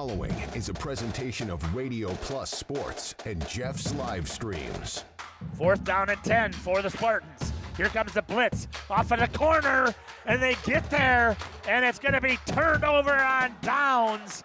following is a presentation of Radio Plus Sports and Jeff's live streams. 4th down and 10 for the Spartans. Here comes the blitz off of the corner, and they get there, and it's going to be turned over on downs.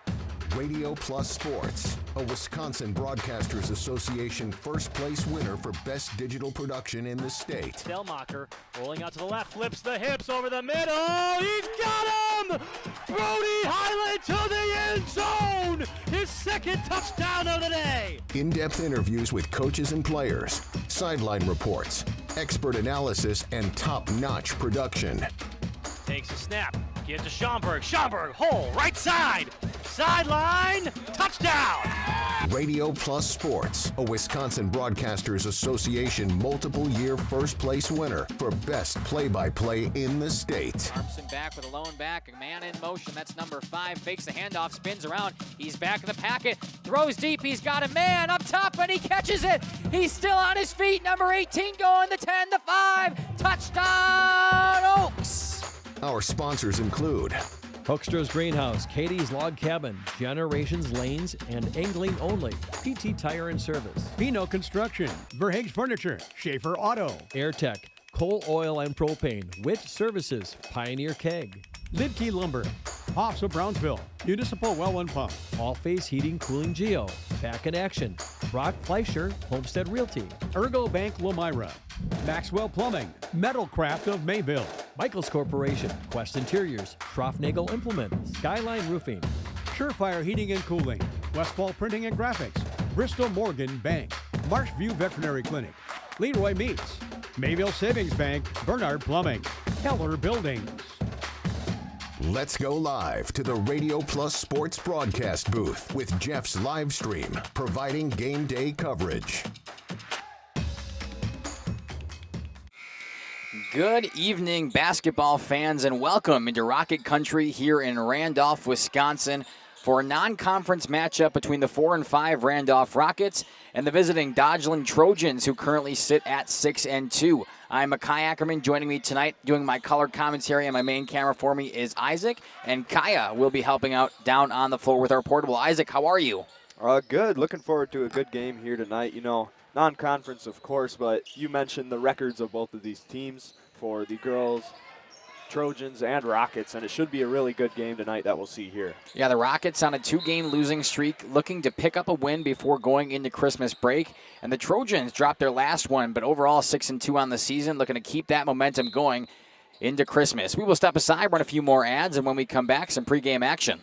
Radio Plus Sports, a Wisconsin Broadcasters Association first place winner for best digital production in the state. Delmacher rolling out to the left, flips the hips over the middle. He's got him! Brody Highland to the end zone! His second touchdown of the day! In-depth interviews with coaches and players, sideline reports, expert analysis, and top-notch production. Takes a snap, gives to Schomburg. Schomburg, hole, right side! Sideline, touchdown! Radio Plus Sports, a Wisconsin Broadcasters Association multiple-year first-place winner for best play-by-play in the state. Armson back with a lone back, a man in motion. That's number 5. Fakes the handoff, spins around. He's back in the packet, throws deep. He's got a man up top, and he catches it. He's still on his feet. Number 18 going the 10, the 5. Touchdown, Oaks! Our sponsors include Hoekstra's Greenhouse, Katie's Log Cabin, Generations Lanes, and Angling Only, PT Tire and Service, Pino Construction, Verhaeg's Furniture, Schaefer Auto, AirTech, Coal Oil and Propane, Witt Services, Pioneer Keg, Lidkey Lumber, Hoffs of Brownsville, Municipal Well and Pump, All Phase Heating Cooling Geo, Back in Action, Brock Fleischer, Homestead Realty, Ergo Bank Lomira, Maxwell Plumbing, Metalcraft of Mayville, Michaels Corporation, Quest Interiors, Schroffnagel Implement, Skyline Roofing, Surefire Heating and Cooling, Westfall Printing and Graphics, Bristol Morgan Bank, Marshview Veterinary Clinic, Leroy Meats, Mayville Savings Bank, Bernard Plumbing, Keller Buildings. Let's go live to the Radio Plus Sports broadcast booth with Jeff's live stream, providing game day coverage. Good evening, basketball fans, and welcome into Rocket Country here in Randolph, Wisconsin, for a non-conference matchup between the 4 and 5 Randolph Rockets and the visiting Dodgeland Trojans, who currently sit at 6 and 2. I'm Makai Ackerman. Joining me tonight, doing my color commentary, and my main camera for me is Isaac, and Kaya will be helping out down on the floor with our portable. Isaac, how are you? Good. Looking forward to a good game here tonight. You know, non-conference, of course, but you mentioned the records of both of these teams for the girls, Trojans, and Rockets, and it should be a really good game tonight that we'll see here. Yeah, the Rockets on a 2-game losing streak, looking to pick up a win before going into Christmas break, and the Trojans dropped their last one, but overall 6 and 2 on the season, looking to keep that momentum going into Christmas. We will step aside, run a few more ads, and when we come back, some pregame action.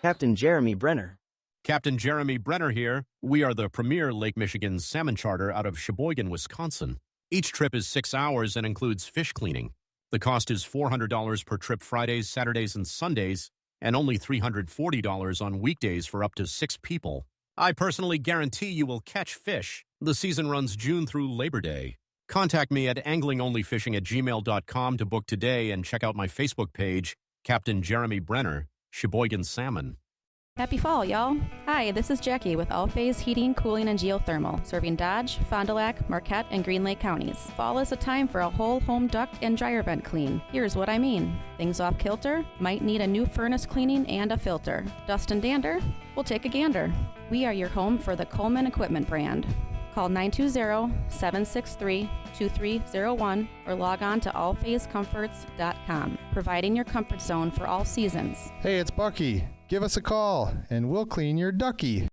Captain Jeremy Brenner. Captain Jeremy Brenner here. We are the premier Lake Michigan salmon charter out of Sheboygan, Wisconsin. Each trip is 6 hours and includes fish cleaning. The cost is $400 per trip Fridays, Saturdays, and Sundays, and only $340 on weekdays for up to 6 people. I personally guarantee you will catch fish. The season runs June through Labor Day. Contact me at anglingonlyfishing@gmail.com to book today and check out my Facebook page, Captain Jeremy Brenner, Sheboygan Salmon. Happy fall, y'all. Hi, this is Jackie with All Phase Heating, Cooling, and Geothermal, serving Dodge, Fond du Lac, Marquette, and Green Lake counties. Fall is a time for a whole home duct and dryer vent clean. Here's what I mean. Things off kilter? Might need a new furnace cleaning and a filter. Dust and dander? We'll take a gander. We are your home for the Coleman Equipment brand. Call 920-763-2301 or log on to allphasecomforts.com, providing your comfort zone for all seasons. Hey, it's Bucky. Give us a call, and we'll clean your ducky.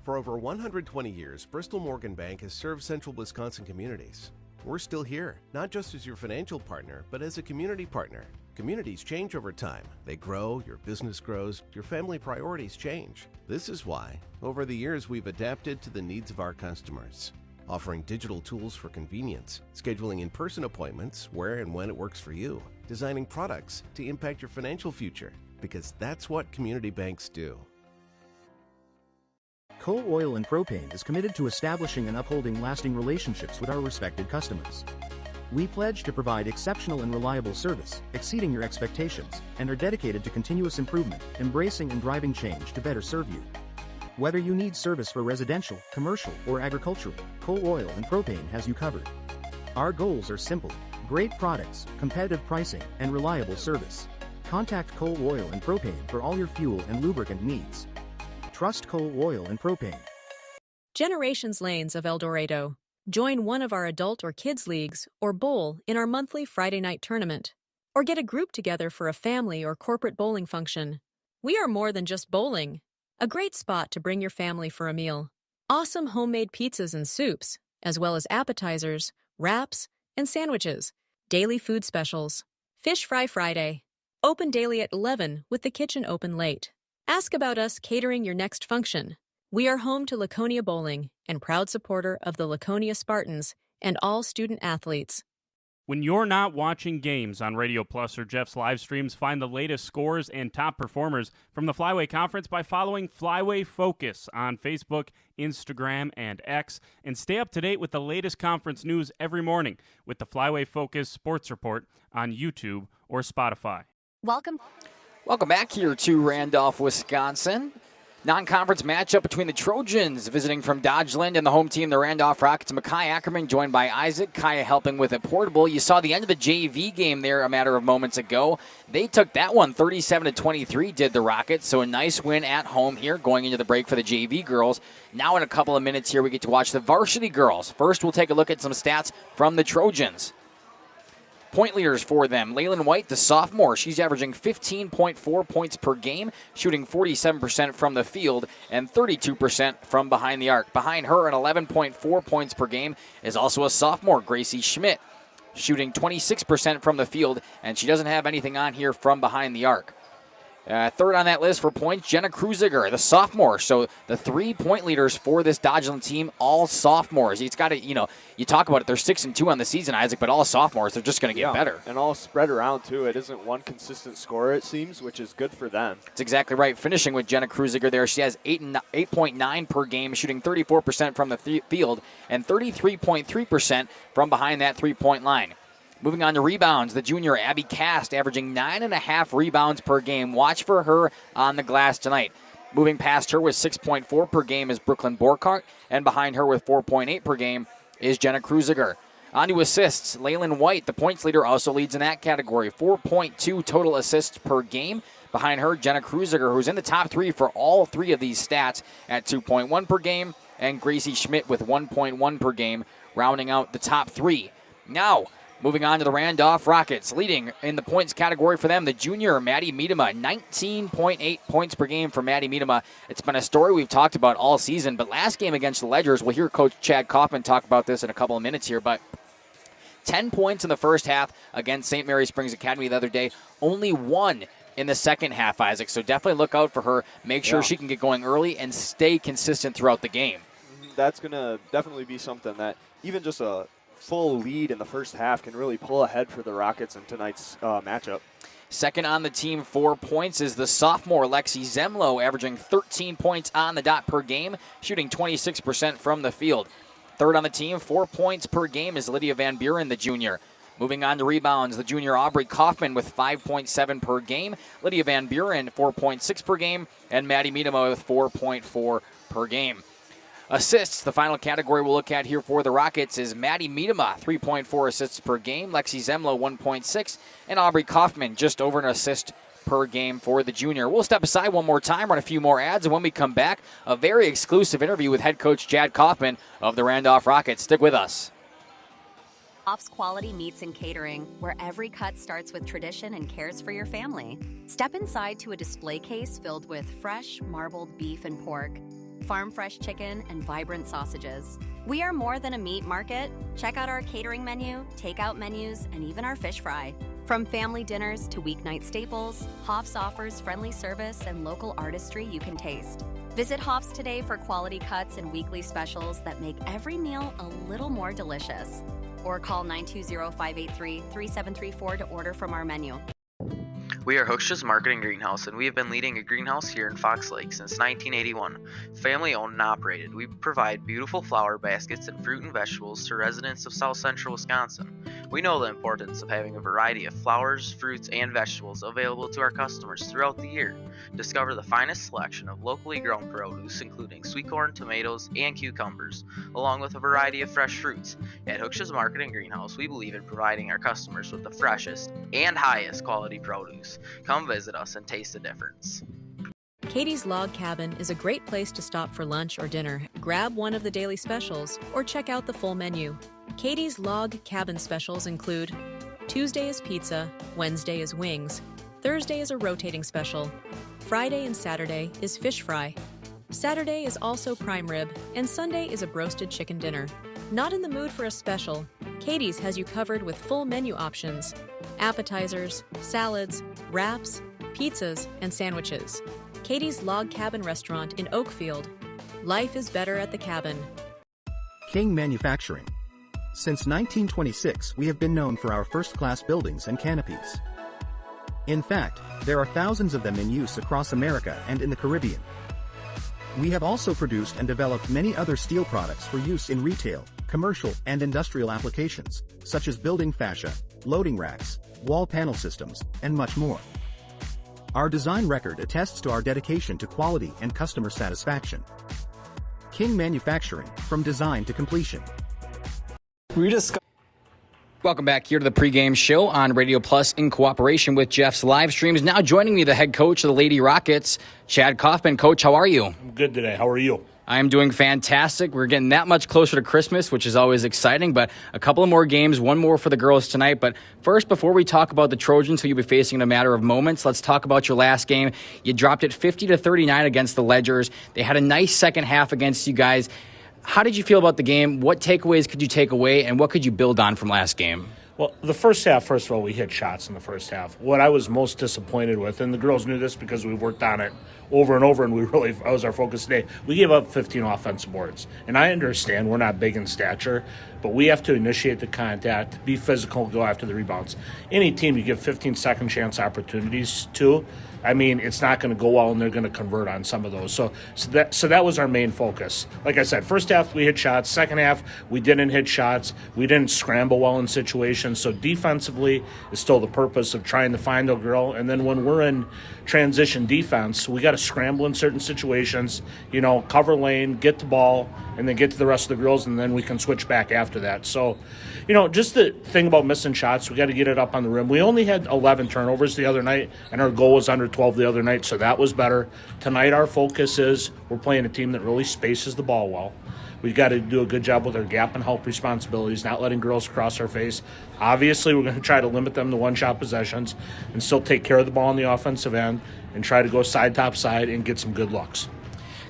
For over 120 years, Bristol Morgan Bank has served central Wisconsin communities. We're still here, not just as your financial partner, but as a community partner. Communities change over time. They grow, your business grows, your family priorities change. This is why, over the years, we've adapted to the needs of our customers, offering digital tools for convenience, scheduling in-person appointments where and when it works for you, designing products to impact your financial future, because that's what community banks do. Coal Oil and Propane is committed to establishing and upholding lasting relationships with our respected customers. We pledge to provide exceptional and reliable service, exceeding your expectations, and are dedicated to continuous improvement, embracing and driving change to better serve you. Whether you need service for residential, commercial, or agricultural, Coal Oil and Propane has you covered. Our goals are simple: great products, competitive pricing, and reliable service. Contact Coal Oil and Propane for all your fuel and lubricant needs. Trust Coal Oil and Propane. Generations Lanes of El Dorado. Join one of our adult or kids leagues or bowl in our monthly Friday night tournament. Or get a group together for a family or corporate bowling function. We are more than just bowling. A great spot to bring your family for a meal. Awesome homemade pizzas and soups, as well as appetizers, wraps, and sandwiches. Daily food specials. Fish Fry Friday. Open daily at 11 with the kitchen open late. Ask about us catering your next function. We are home to Laconia Bowling and proud supporter of the Laconia Spartans and all student athletes. When you're not watching games on Radio Plus or Jeff's live streams, find the latest scores and top performers from the Flyway Conference by following Flyway Focus on Facebook, Instagram, and X, and stay up to date with the latest conference news every morning with the Flyway Focus Sports Report on YouTube or Spotify. Welcome back here to Randolph, Wisconsin. Non-conference matchup between the Trojans visiting from Dodgeland and the home team, the Randolph Rockets. Makai Ackerman joined by Isaac. Kaya helping with a portable. You saw the end of the JV game there a matter of moments ago. They took that one 37-23, did the Rockets. So a nice win at home here going into the break for the JV girls. Now in a couple of minutes here we get to watch the varsity girls. First we'll take a look at some stats from the Trojans. Point leaders for them. Laylan White, the sophomore, she's averaging 15.4 points per game, shooting 47% from the field and 32% from behind the arc. Behind her at 11.4 points per game is also a sophomore, Gracie Schmidt, shooting 26% from the field, and she doesn't have anything on here from behind the arc. Third on that list for points, Jenna Kruziger, the sophomore. So the 3 point leaders for this Dodgeland team, all sophomores. It's got to, you talk about it, they're 6-2 on the season, Isaac, but all sophomores, they're just going to get better. And all spread around, too. It isn't one consistent scorer, it seems, which is good for them. That's exactly right. Finishing with Jenna Kruziger there, she has 8.9 per game, shooting 34% from the field and 33.3% from behind that three-point line. Moving on to rebounds, the junior Abby Cast averaging 9.5 rebounds per game. Watch for her on the glass tonight. Moving past her with 6.4 per game is Brooklyn Borkart, and behind her with 4.8 per game is Jenna Kruziger. On to assists, Laylan White, the points leader, also leads in that category. 4.2 total assists per game. Behind her, Jenna Kruziger, who's in the top 3 for all 3 of these stats at 2.1 per game, and Gracie Schmidt with 1.1 per game, rounding out the top 3. Now, moving on to the Randolph Rockets, leading in the points category for them, the junior Maddie Miedema, 19.8 points per game for Maddie Miedema. It's been a story we've talked about all season, but last game against the Ledgers, we'll hear Coach Chad Kaufman talk about this in a couple of minutes here, but 10 points in the first half against St. Mary Springs Academy the other day, only 1 in the second half, Isaac. So definitely look out for her. Make sure she can get going early and stay consistent throughout the game. That's going to definitely be something that even just a full lead in the first half can really pull ahead for the Rockets in tonight's matchup. Second on the team, 4 points, is the sophomore Lexi Zemlo, averaging 13 points on the dot per game, shooting 26% from the field. Third on the team, 4 points per game, is Lydia Van Buren, the junior. Moving on to rebounds, the junior Aubrey Kaufman with 5.7 per game, Lydia Van Buren 4.6 per game, and Maddie Miedema with 4.4 per game. Assists, the final category we'll look at here for the Rockets is Maddie Miedema, 3.4 assists per game, Lexi Zemlo 1.6, and Aubrey Kaufman just over an assist per game for the junior. We'll step aside one more time, run a few more ads, and when we come back, a very exclusive interview with head coach Chad Kaufman of the Randolph Rockets. Stick with us. Hoff's Quality Meats and Catering, where every cut starts with tradition and cares for your family. Step inside to a display case filled with fresh, marbled beef and pork, farm-fresh chicken, and vibrant sausages. We are more than a meat market. Check out our catering menu, takeout menus, and even our fish fry. From family dinners to weeknight staples, Hoff's offers friendly service and local artistry you can taste. Visit Hoff's today for quality cuts and weekly specials that make every meal a little more delicious. Or call 920-583-3734 to order from our menu. We are Hooksha's Marketing Greenhouse, and we have been leading a greenhouse here in Fox Lake since 1981. Family owned and operated, we provide beautiful flower baskets and fruit and vegetables to residents of South Central Wisconsin. We know the importance of having a variety of flowers, fruits, and vegetables available to our customers throughout the year. Discover the finest selection of locally grown produce, including sweet corn, tomatoes, and cucumbers, along with a variety of fresh fruits. At Hooksha's Marketing Greenhouse, we believe in providing our customers with the freshest and highest quality produce. years. Come visit us and taste the difference. Katie's Log Cabin is a great place to stop for lunch or dinner. Grab one of the daily specials or check out the full menu. Katie's Log Cabin specials include Tuesday is pizza, Wednesday is wings, Thursday is a rotating special, Friday and Saturday is fish fry, Saturday is also prime rib, and Sunday is a broasted chicken dinner. Not in the mood for a special? Katie's has you covered with full menu options, appetizers, salads, wraps, pizzas, and sandwiches. Katie's Log Cabin Restaurant in Oakfield. Life is better at the cabin. King Manufacturing. Since 1926, we have been known for our first-class buildings and canopies. In fact, there are thousands of them in use across America and in the Caribbean. We have also produced and developed many other steel products for use in retail, commercial, and industrial applications, such as building fascia, loading racks, wall panel systems, and much more. Our design record attests to our dedication to quality and customer satisfaction. King Manufacturing, from design to completion. Welcome back here to the pregame show on Radio Plus in cooperation with Jeff's live streams. Now joining me, the head coach of the Lady Rockets, Chad Kaufman. Coach, how are you? I'm good today. How are you? I'm doing fantastic. We're getting that much closer to Christmas, which is always exciting, but a couple of more games, one more for the girls tonight. But first, before we talk about the Trojans, who you'll be facing in a matter of moments, let's talk about your last game. You dropped it 50-39 against the Ledgers. They had a nice second half against you guys. How did you feel about the game? What takeaways could you take away, and what could you build on from last game? Well, the first half, first of all, we hit shots in the first half. What I was most disappointed with, and the girls knew this because we worked on it over and over, and that was our focus today, we gave up 15 offensive boards. And I understand we're not big in stature, but we have to initiate the contact, be physical, go after the rebounds. Any team you give 15 second chance opportunities to, I mean, it's not going to go well, and they're going to convert on some of those. So that was our main focus. Like I said, first half we hit shots. Second half we didn't hit shots. We didn't scramble well in situations. So defensively is still the purpose of trying to find a girl. And then when we're in transition defense, we got to scramble in certain situations. Cover lane, get the ball, and then get to the rest of the girls, and then we can switch back after that. So, just the thing about missing shots, we got to get it up on the rim. We only had 11 turnovers the other night, and our goal was under 12 the other night, so that was better. Tonight our focus is we're playing a team that really spaces the ball well. We've got to do a good job with our gap and help responsibilities, not letting girls cross our face. Obviously, we're going to try to limit them to one-shot possessions and still take care of the ball on the offensive end and try to go side, top, side, and get some good looks.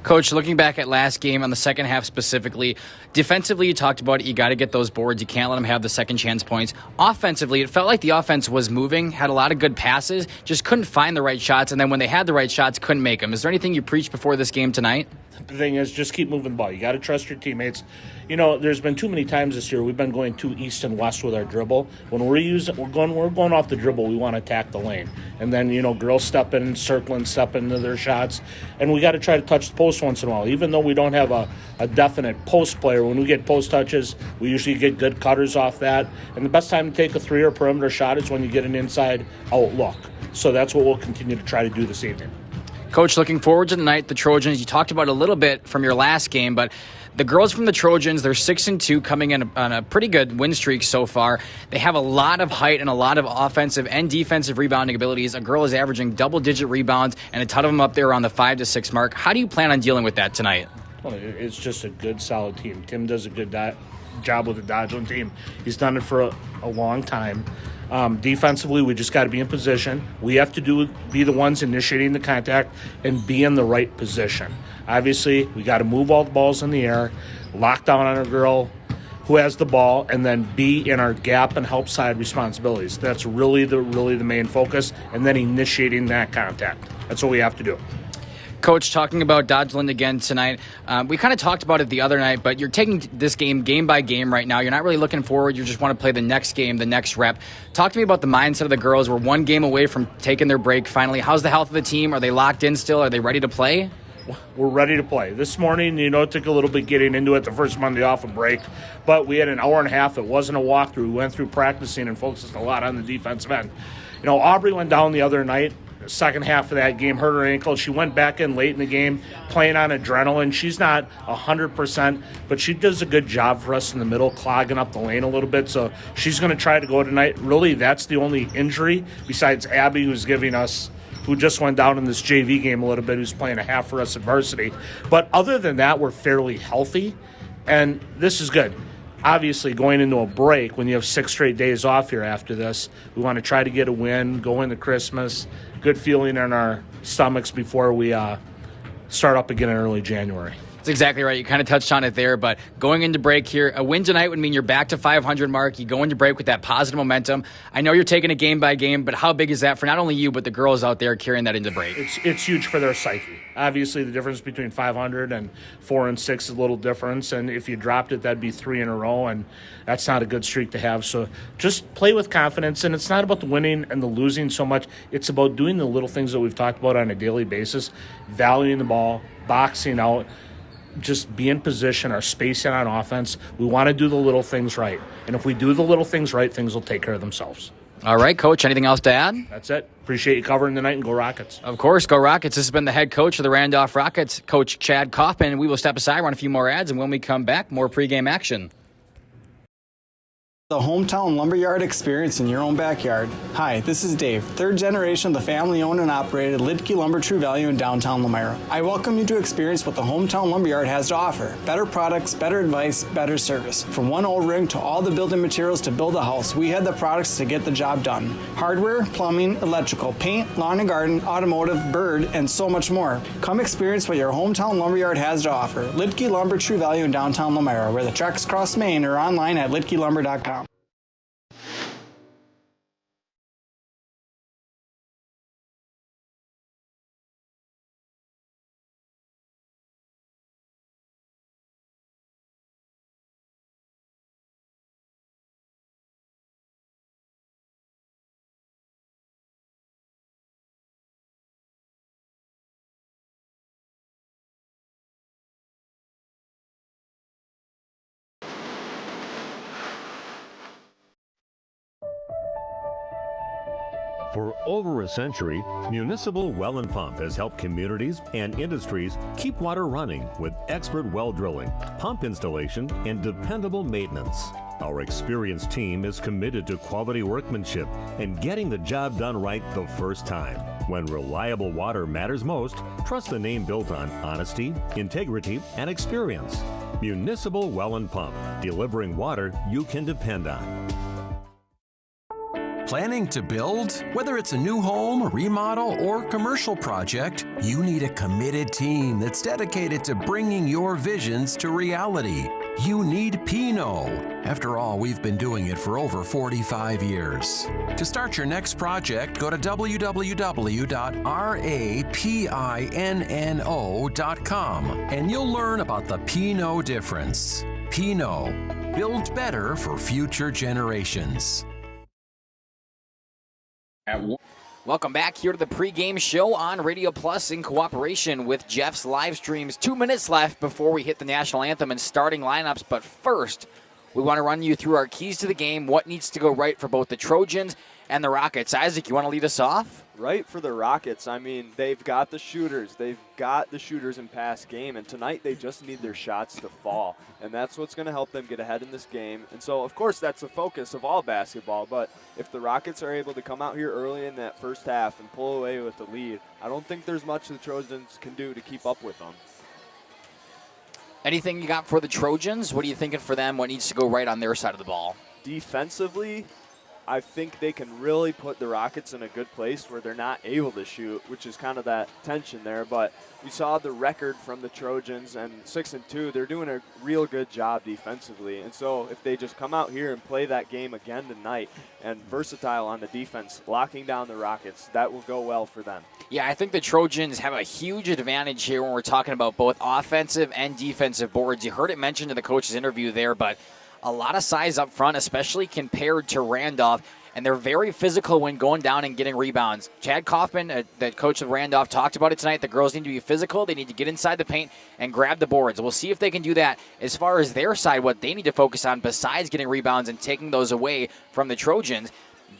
Coach, looking back at last game on the second half specifically, defensively you talked about it, you got to get those boards. You can't let them have the second chance points. Offensively, it felt like the offense was moving, had a lot of good passes, just couldn't find the right shots, and then when they had the right shots, couldn't make them. Is there anything you preached before this game tonight? The thing is, just keep moving the ball. You got to trust your teammates. There's been too many times this year we've been going too east and west with our dribble. When we're going off the dribble, we want to attack the lane, and then girls step in, circling, step into their shots, and we got to try to touch the post once in a while. Even though we don't have a definite post player, when we get post touches, we usually get good cutters off that. And the best time to take a three or perimeter shot is when you get an inside out look. So that's what we'll continue to try to do this evening. Coach, looking forward to tonight, the Trojans. You talked about it a little bit from your last game, but the girls from the Trojans, they're 6-2, coming in on a pretty good win streak so far. They have a lot of height and a lot of offensive and defensive rebounding abilities. A girl is averaging double-digit rebounds, and a ton of them up there around the 5-6 mark. How do you plan on dealing with that tonight? Well, it's just a good, solid team. Tim does a good job with the Dodgeland team. He's done it for a long time. Defensively, we just got to be in position. We have to be the ones initiating the contact and be in the right position. Obviously, we got to move all the balls in the air, lock down on a girl who has the ball, and then be in our gap and help side responsibilities. That's really the main focus, and then initiating that contact. That's what we have to do. Coach, talking about Dodgeland again tonight, we kind of talked about it the other night, but you're taking this game by game right now. You're not really looking forward. You just want to play the next game, the next rep. Talk to me about the mindset of the girls. We're one game away from taking their break finally. How's the health of the team? Are they locked in still? Are they ready to play? We're ready to play. This morning, it took a little bit getting into it the first Monday off of break, but we had an hour and a half. It wasn't a walkthrough. We went through practicing and focused a lot on the defensive end. Aubrey went down the other night. second half of that game, hurt her ankle. She went back in late in the game playing on adrenaline. She's not 100%, but she does a good job for us in the middle, clogging up the lane a little bit. So she's going to try to go tonight. Really, that's the only injury besides Abby, who just went down in this JV game a little bit, who's playing a half for us at varsity. But other than that, we're fairly healthy, and this is good. Obviously, going into a break, when you have 6 straight days off here after this, we want to try to get a win, go into Christmas, good feeling in our stomachs before we start up again in early January. That's exactly right. You kind of touched on it there, but going into break here, a win tonight would mean you're back to 500 mark. You go into break with that positive momentum. I know you're taking it game by game, but how big is that for not only you, but the girls out there carrying that into break? It's huge for their psyche. Obviously, the difference between 500 and 4 and 6 is a little difference, and if you dropped it, that'd be 3 in a row, and that's not a good streak to have. So just play with confidence, and it's not about the winning and the losing so much. It's about doing the little things that we've talked about on a daily basis, valuing the ball, boxing out, just be in position, our spacing on offense. We want to do the little things right. And if we do the little things right, things will take care of themselves. All right, Coach, anything else to add? That's it. Appreciate you covering the night, and go Rockets. Of course, go Rockets. This has been the head coach of the Randolph Rockets, Coach Chad Kaufman. We will step aside, run a few more ads, and when we come back, more pregame action. The hometown lumberyard experience in your own backyard. Hi, this is Dave, third generation of the family-owned and operated Lidke Lumber True Value in downtown Lamira. I welcome you to experience what the hometown lumberyard has to offer. Better products, better advice, better service. From one O-ring to all the building materials to build a house, we had the products to get the job done. Hardware, plumbing, electrical, paint, lawn and garden, automotive, bird, and so much more. Come experience what your hometown lumberyard has to offer. Lidke Lumber True Value in downtown Lamira, where the tracks cross Main, or online at lidkelumber.com. For over a century, Municipal Well and Pump has helped communities and industries keep water running with expert well drilling, pump installation, and dependable maintenance. Our experienced team is committed to quality workmanship and getting the job done right the first time. When reliable water matters most, trust the name built on honesty, integrity, and experience. Municipal Well and Pump, delivering water you can depend on. Planning to build? Whether it's a new home, remodel, or commercial project, you need a committed team that's dedicated to bringing your visions to reality. You need Pinot. After all, we've been doing it for over 45 years. To start your next project, go to www.rapinno.com and you'll learn about the Pinot difference. Pinot, build better for future generations. Welcome back here to the pregame show on Radio Plus in cooperation with Jeff's live streams. 2 minutes left before we hit the national anthem and starting lineups. But first, we want to run you through our keys to the game, what needs to go right for both the Trojans and the Rockets. Isaac, you want to lead us off? Right for the Rockets. I mean, they've got the shooters. They've got the shooters in past game, and tonight they just need their shots to fall. And that's what's going to help them get ahead in this game. And so, of course, that's the focus of all basketball. But if the Rockets are able to come out here early in that first half and pull away with the lead, I don't think there's much the Trojans can do to keep up with them. Anything you got for the Trojans? What are you thinking for them? What needs to go right on their side of the ball? Defensively, I think they can really put the Rockets in a good place where they're not able to shoot, which is kind of that tension there. But we saw the record from the Trojans, and 6-2, they're doing a real good job defensively. And so if they just come out here and play that game again tonight and versatile on the defense, locking down the Rockets, that will go well for them. Yeah, I think the Trojans have a huge advantage here when we're talking about both offensive and defensive boards. You heard it mentioned in the coach's interview there, but a lot of size up front, especially compared to Randolph, and they're very physical when going down and getting rebounds. Chad Kaufman, the coach of Randolph, talked about it tonight. The girls need to be physical. They need to get inside the paint and grab the boards. We'll see if they can do that. As far as their side, what they need to focus on besides getting rebounds and taking those away from the Trojans,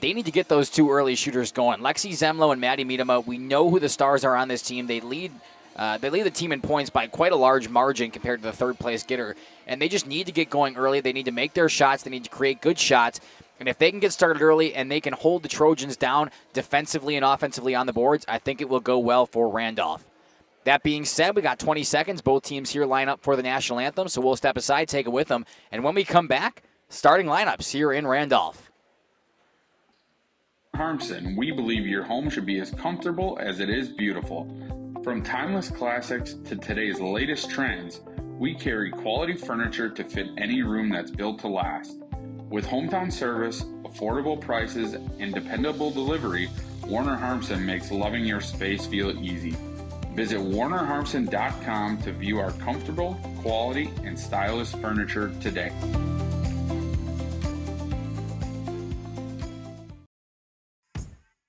they need to get those two early shooters going. Lexi Zemlo and Maddie Miedema, we know who the stars are on this team. They lead the team in points by quite a large margin compared to the third-place getter, and they just need to get going early. They need to make their shots. They need to create good shots, and if they can get started early and they can hold the Trojans down defensively and offensively on the boards, I think it will go well for Randolph. That being said, we got 20 seconds. Both teams here line up for the national anthem, so we'll step aside, take it with them, and when we come back, starting lineups here in Randolph. Harmson, we believe your home should be as comfortable as it is beautiful. From timeless classics to today's latest trends, we carry quality furniture to fit any room that's built to last. With hometown service, affordable prices, and dependable delivery, Warner Harmson makes loving your space feel easy. Visit warnerharmson.com to view our comfortable, quality, and stylish furniture today.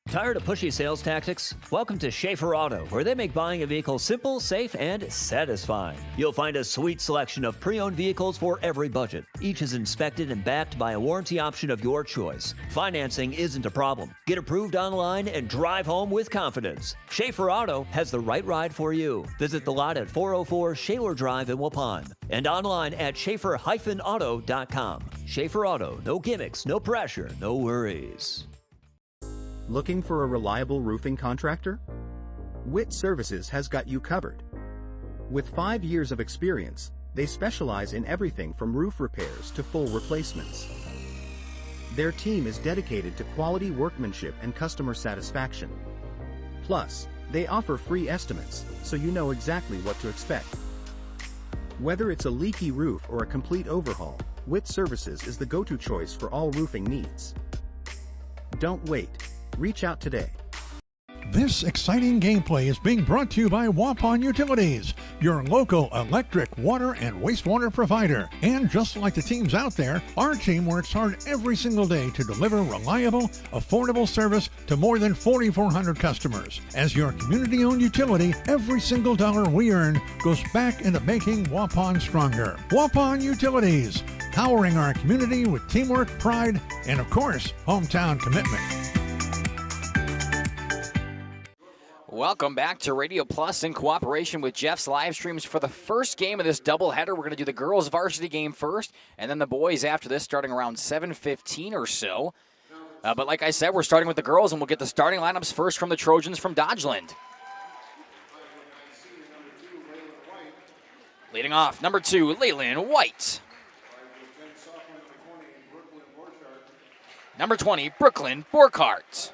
Tired of pushy sales tactics? Welcome to Schaefer Auto, where they make buying a vehicle simple, safe, and satisfying. You'll find a sweet selection of pre-owned vehicles for every budget. Each is inspected and backed by a warranty option of your choice. Financing isn't a problem. Get approved online and drive home with confidence. Schaefer Auto has the right ride for you. Visit the lot at 404 Shaler Drive in Waupun and online at schaefer-auto.com. Schaefer Auto, no gimmicks, no pressure, no worries. Looking for a reliable roofing contractor? Witt Services has got you covered. With 5 years of experience, they specialize in everything from roof repairs to full replacements. Their team is dedicated to quality workmanship and customer satisfaction. Plus, they offer free estimates, so you know exactly what to expect. Whether it's a leaky roof or a complete overhaul, Witt Services is the go-to choice for all roofing needs. Don't wait. Reach out today. This exciting gameplay is being brought to you by Waupun Utilities, your local electric, water, and wastewater provider. And just like the teams out there, our team works hard every single day to deliver reliable, affordable service to more than 4,400 customers. As your community-owned utility, every single dollar we earn goes back into making Waupun stronger. Waupun Utilities, powering our community with teamwork, pride, and of course, hometown commitment. Welcome back to Radio Plus in cooperation with Jeff's live streams for the first game of this doubleheader. We're going to do the girls' varsity game first, and then the boys after this, starting around 7:15 or so. But like I said, we're starting with the girls, and we'll get the starting lineups first from the Trojans from Dodgeland. Leading off, number 2, Leyland White. Number 20, Brooklyn Borkart.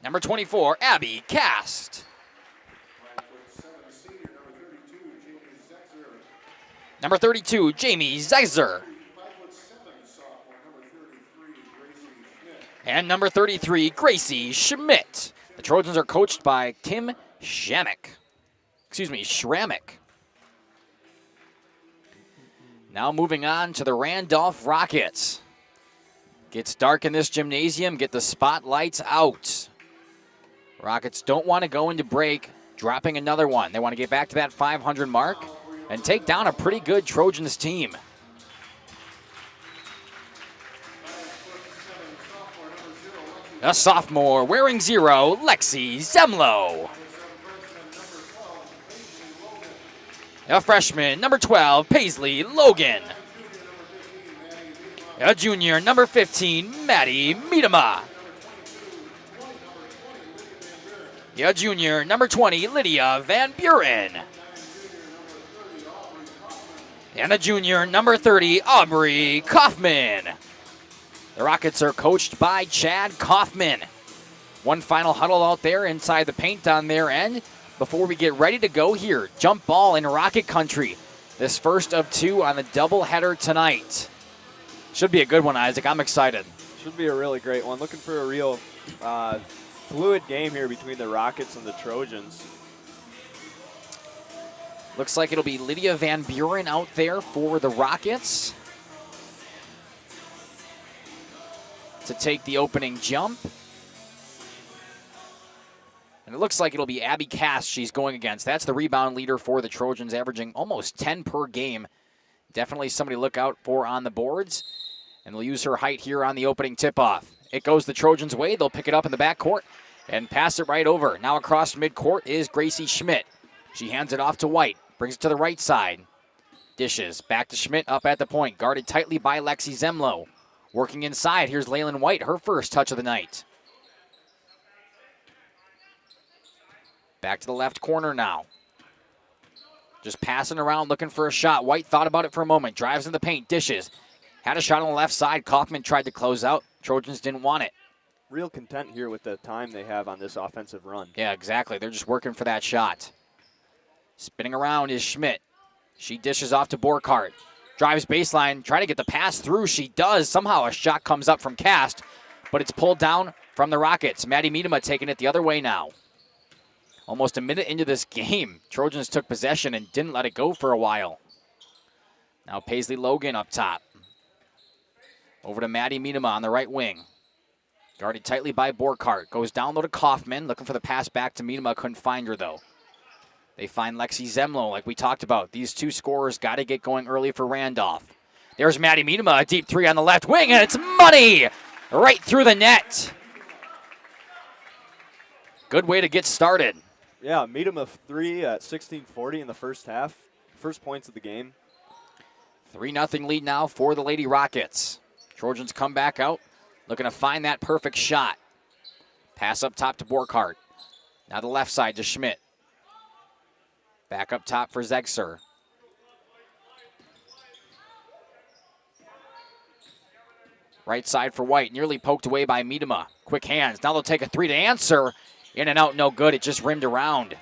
Number 24, Abby Cast. Number 32, Jamie Zeiser. And number 33, Gracie Schmidt. The Trojans are coached by Tim Schramek. Now moving on to the Randolph Rockets. Gets dark in this gymnasium, get the spotlights out. Rockets don't want to go into break, dropping another one. They want to get back to that 500 mark and take down a pretty good Trojans team. A sophomore wearing 0, Lexi Zemlo. A freshman, number 12, Paisley Logan. A junior, number 15, Maddie Miedema. A junior, number 20, Lydia Van Buren. And a junior, number 30, Aubrey Kaufman. The Rockets are coached by Chad Kaufman. One final huddle out there inside the paint on their end before we get ready to go here. Jump ball in Rocket Country. This first of 2 on the doubleheader tonight. Should be a good one, Isaac. I'm excited. Should be a really great one. Looking for a real fluid game here between the Rockets and the Trojans. Looks like it'll be Lydia Van Buren out there for the Rockets to take the opening jump. And it looks like it'll be Abby Cast she's going against. That's the rebound leader for the Trojans, averaging almost 10 per game. Definitely somebody to look out for on the boards. And they'll use her height here on the opening tip-off. It goes the Trojans' way. They'll pick it up in the backcourt and pass it right over. Now across midcourt is Gracie Schmidt. She hands it off to White. Brings it to the right side. Dishes. Back to Schmidt up at the point. Guarded tightly by Lexi Zemlo. Working inside. Here's Leyland White. Her first touch of the night. Back to the left corner now. Just passing around looking for a shot. White thought about it for a moment. Drives in the paint. Dishes. Had a shot on the left side. Kaufman tried to close out. Trojans didn't want it. Real content here with the time they have on this offensive run. Yeah, exactly. They're just working for that shot. Spinning around is Schmidt. She dishes off to Borkart. Drives baseline. Trying to get the pass through. She does. Somehow a shot comes up from Cast, but it's pulled down from the Rockets. Maddie Miedema taking it the other way now. Almost a minute into this game, Trojans took possession and didn't let it go for a while. Now Paisley Logan up top. Over to Maddie Miedema on the right wing. Guarded tightly by Borkart. Goes down low to Kaufman. Looking for the pass back to Miedema. Couldn't find her, though. They find Lexi Zemlo, like we talked about. These two scorers got to get going early for Randolph. There's Maddie Miedema, a deep three on the left wing, and it's money! Right through the net. Good way to get started. Yeah, Miedema 3 at 16:40 in the first half. First points of the game. 3-0 lead now for the Lady Rockets. Trojans come back out, looking to find that perfect shot. Pass up top to Borkart. Now the left side to Schmidt. Back up top for Zegser. Right side for White, nearly poked away by Miedema. Quick hands, now they'll take a three to answer. In and out, no good, it just rimmed around.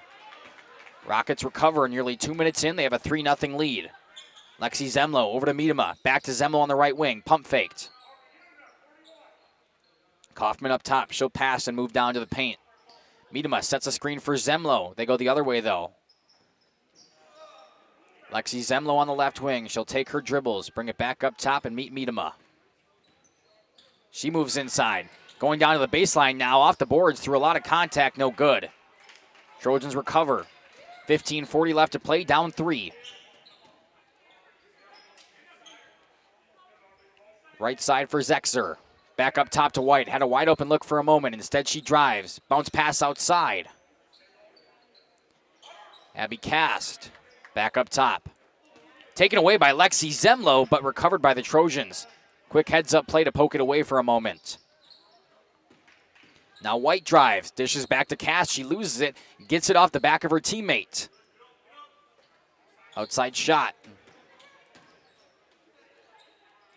Rockets recover nearly 2 minutes in, they have a 3-0 lead. Lexi Zemlo over to Miedema. Back to Zemlo on the right wing. Pump faked. Kaufman up top. She'll pass and move down to the paint. Miedema sets a screen for Zemlo. They go the other way, though. Lexi Zemlo on the left wing. She'll take her dribbles, bring it back up top, and meet Miedema. She moves inside. Going down to the baseline now. Off the boards through a lot of contact. No good. Trojans recover. 15:40 left to play. Down 3. Right side for Zegser. Back up top to White. Had a wide open look for a moment. Instead, she drives. Bounce pass outside. Abby Cast. Back up top. Taken away by Lexi Zemlo, but recovered by the Trojans. Quick heads-up play to poke it away for a moment. Now White drives. Dishes back to Cast. She loses it. Gets it off the back of her teammate. Outside shot.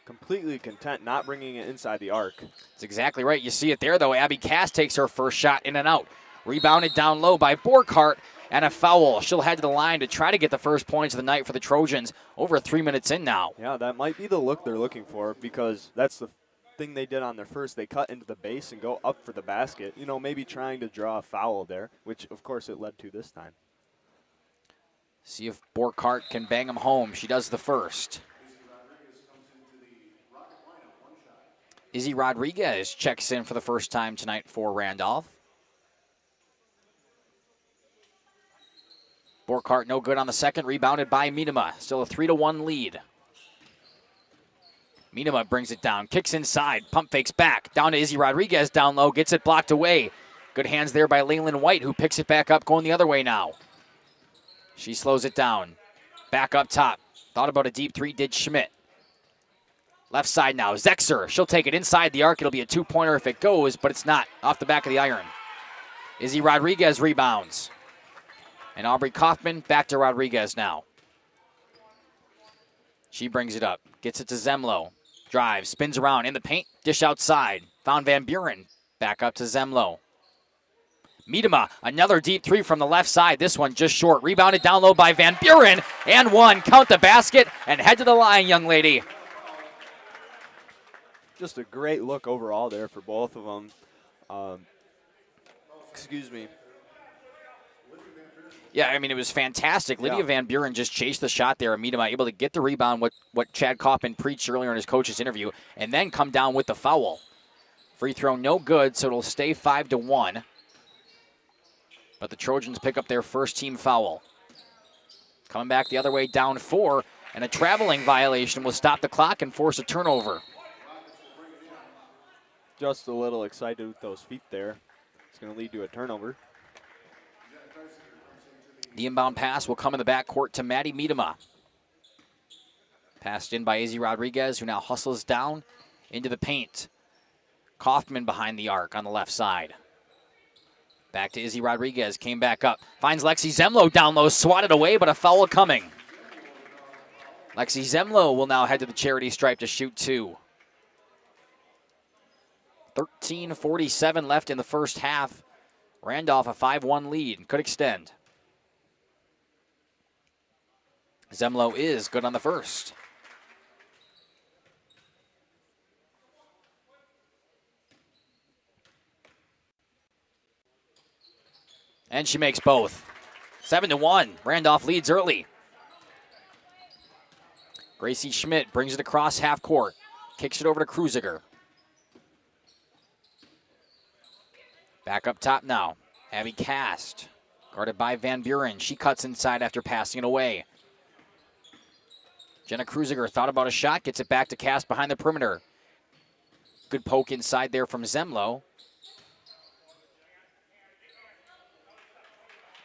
Completely content not bringing it inside the arc. That's exactly right. You see it there, though. Abby Cast takes her first shot in and out. Rebounded down low by Borkart, and a foul. She'll head to the line to try to get the first points of the night for the Trojans. Over 3 minutes in now. Yeah, that might be the look they're looking for, because that's the thing they did on their first. They cut into the base and go up for the basket. You know, maybe trying to draw a foul there, which, of course, it led to this time. See if Borkart can bang him home. She does the first. Izzy Rodriguez checks in for the first time tonight for Randolph. Borkart no good on the second, rebounded by Miedema. Still a 3-1 lead. Miedema brings it down, kicks inside, pump fakes back. Down to Izzy Rodriguez down low, gets it blocked away. Good hands there by Leyland White, who picks it back up, going the other way now. She slows it down. Back up top. Thought about a deep three, did Schmidt. Left side now, Zegser. She'll take it inside the arc. It'll be a two-pointer if it goes, but it's not. Off the back of the iron. Izzy Rodriguez rebounds. And Aubrey Kaufman back to Rodriguez now. She brings it up. Gets it to Zemlo. Drives, spins around in the paint. Dish outside. Found Van Buren. Back up to Zemlo. Miedema, another deep three from the left side. This one just short. Rebounded down low by Van Buren. And one. Count the basket and head to the line, young lady. Just a great look overall there for both of them. Excuse me. Yeah, I mean, it was fantastic. Lydia Van Buren just chased the shot there. Miedema able to get the rebound, what Chad Kaufman preached earlier in his coach's interview, and then come down with the foul. Free throw no good, so it'll stay 5-1. But the Trojans pick up their first team foul. Coming back the other way, down 4, and a traveling violation will stop the clock and force a turnover. just a little excited with those feet there. It's going to lead to a turnover. The inbound pass will come in the backcourt to Maddie Miedema. Passed in by Izzy Rodriguez, who now hustles down into the paint. Kaufman behind the arc on the left side. Back to Izzy Rodriguez, came back up. Finds Lexi Zemlo down low, swatted away, but a foul coming. Lexi Zemlo will now head to the charity stripe to shoot 2. 13:47 left in the first half. Randolph a 5-1 lead, could extend. Zemlo is good on the first. And she makes both. 7-1. Randolph leads early. Gracie Schmidt brings it across half court. Kicks it over to Kruziger. Back up top now. Abby Cast. Guarded by Van Buren. She cuts inside after passing it away. Jenna Kruziger thought about a shot. Gets it back to Cast behind the perimeter. Good poke inside there from Zemlo.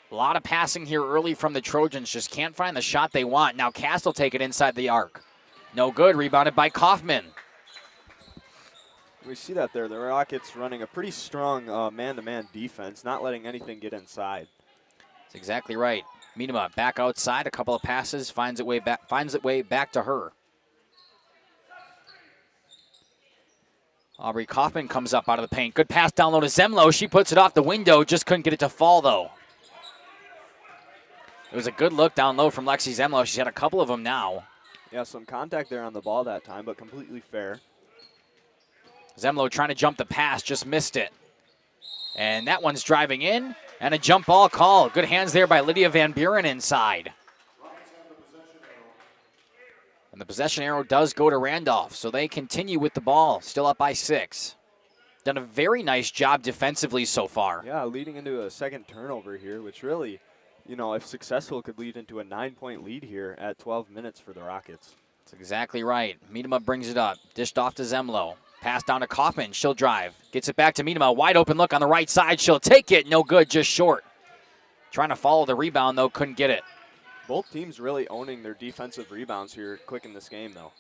A lot of passing here early from the Trojans. Just can't find the shot they want. Now Cast will take it inside the arc. No good. Rebounded by Kaufman. We see that there. The Rockets running a pretty strong man-to-man defense, not letting anything get inside. That's exactly right. Miedema back outside. A couple of passes. Finds it way back to her. Aubrey Kaufman comes up out of the paint. Good pass down low to Zemlo. She puts it off the window. Just couldn't get it to fall, though. It was a good look down low from Lexi Zemlo. She's had a couple of them now. Yeah, some contact there on the ball that time, but completely fair. Zemlo trying to jump the pass, just missed it. And that one's driving in, and a jump ball call. Good hands there by Lydia Van Buren inside. And the possession arrow does go to Randolph, so they continue with the ball, still up by 6. Done a very nice job defensively so far. Yeah, leading into a second turnover here, which really, you know, if successful, could lead into a 9-point lead here at 12 minutes for the Rockets. That's exactly right. Miedema brings it up, dished off to Zemlo. Pass down to Kaufman. She'll drive. Gets it back to Miedema. Wide open look on the right side. She'll take it. No good. Just short. Trying to follow the rebound, though. Couldn't get it. Both teams really owning their defensive rebounds here quick in this game, though.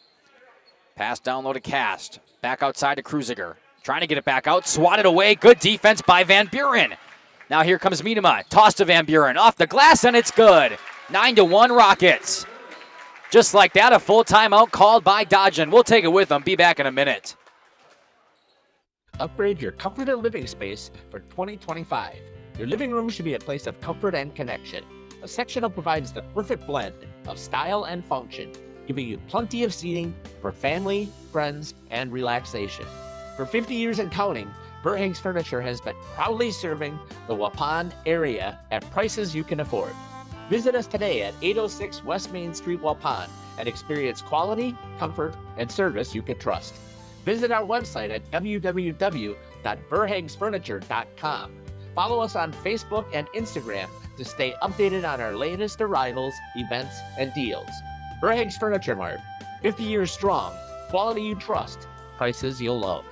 Pass down low to Cast. Back outside to Kruziger. Trying to get it back out. Swatted away. Good defense by Van Buren. Now here comes Miedema. Toss to Van Buren. Off the glass, and it's good. 9-1 Rockets. Just like that, a full timeout called by Dodgeland. We'll take it with them. Be back in a minute. Upgrade your comfort and living space for 2025. Your living room should be a place of comfort and connection. A sectional provides the perfect blend of style and function, giving you plenty of seating for family, friends, and relaxation. For 50 years and counting, Burhangs Furniture has been proudly serving the Waupun area at prices you can afford. Visit us today at 806 West Main Street, Waupun, and experience quality, comfort, and service you can trust. Visit our website at www.burhagsfurniture.com. Follow us on Facebook and Instagram to stay updated on our latest arrivals, events, and deals. Burhangs Furniture Mart, 50 years strong, quality you trust, prices you'll love.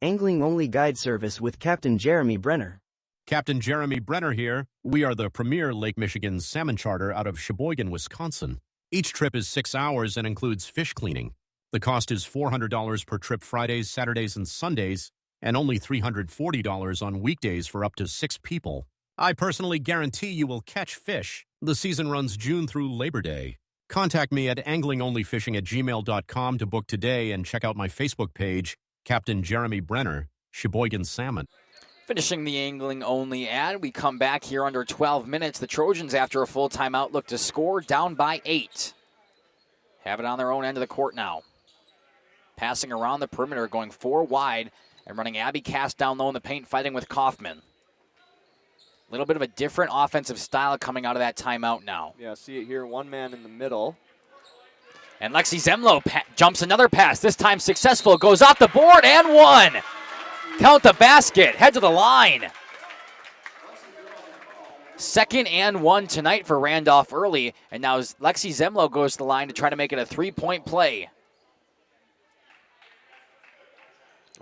Angling-only guide service with Captain Jeremy Brenner. Captain Jeremy Brenner here. We are the premier Lake Michigan salmon charter out of Sheboygan, Wisconsin. Each trip is 6 hours and includes fish cleaning. The cost is $400 per trip Fridays, Saturdays, and Sundays, and only $340 on weekdays for up to 6 people. I personally guarantee you will catch fish. The season runs June through Labor Day. Contact me at anglingonlyfishing@gmail.com to book today and check out my Facebook page, Captain Jeremy Brenner, Sheboygan Salmon. Finishing the angling only ad, we come back here under 12 minutes. The Trojans, after a full timeout, look to score, down by 8. Have it on their own end of the court now. Passing around the perimeter, going 4 wide, and running Abby Cast down low in the paint, fighting with Kaufman. A little bit of a different offensive style coming out of that timeout now. Yeah, see it here, one man in the middle. And Lexi Zemlo jumps another pass, this time successful, goes off the board and one. Count the basket, head to the line. 2nd and 1 tonight for Randolph early, and now Lexi Zemlo goes to the line to try to make it a 3-point play.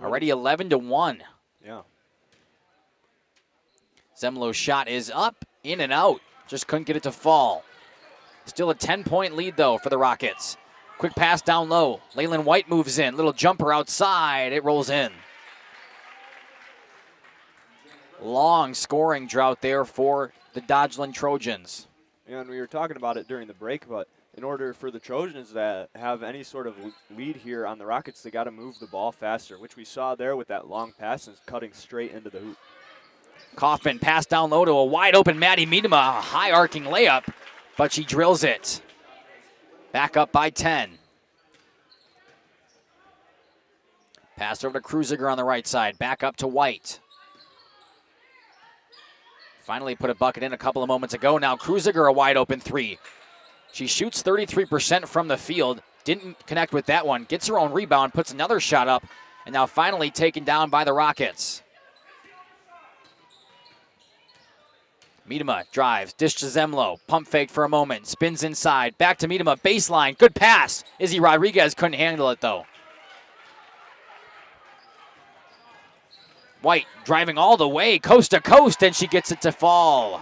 Already 11-1. Yeah. Zemlo's shot is up, in and out. Just couldn't get it to fall. Still a 10-point lead, though, for the Rockets. Quick pass down low. Leyland White moves in. Little jumper outside. It rolls in. Long scoring drought there for the Dodgeland Trojans. And we were talking about it during the break, but in order for the Trojans to have any sort of lead here on the Rockets, they got to move the ball faster, which we saw there with that long pass and cutting straight into the hoop. Kaufman pass down low to a wide open Maddie Miedema, a high arcing layup, but she drills it. Back up by 10. Pass over to Kruziger on the right side, back up to White. Finally put a bucket in a couple of moments ago. Now Kruziger a wide open three. She shoots 33% from the field. Didn't connect with that one. Gets her own rebound, puts another shot up, and now finally taken down by the Rockets. Miedema drives, dish to Zemlo. Pump fake for a moment, spins inside. Back to Miedema, baseline, good pass. Izzy Rodriguez couldn't handle it though. White driving all the way, coast to coast, and she gets it to fall.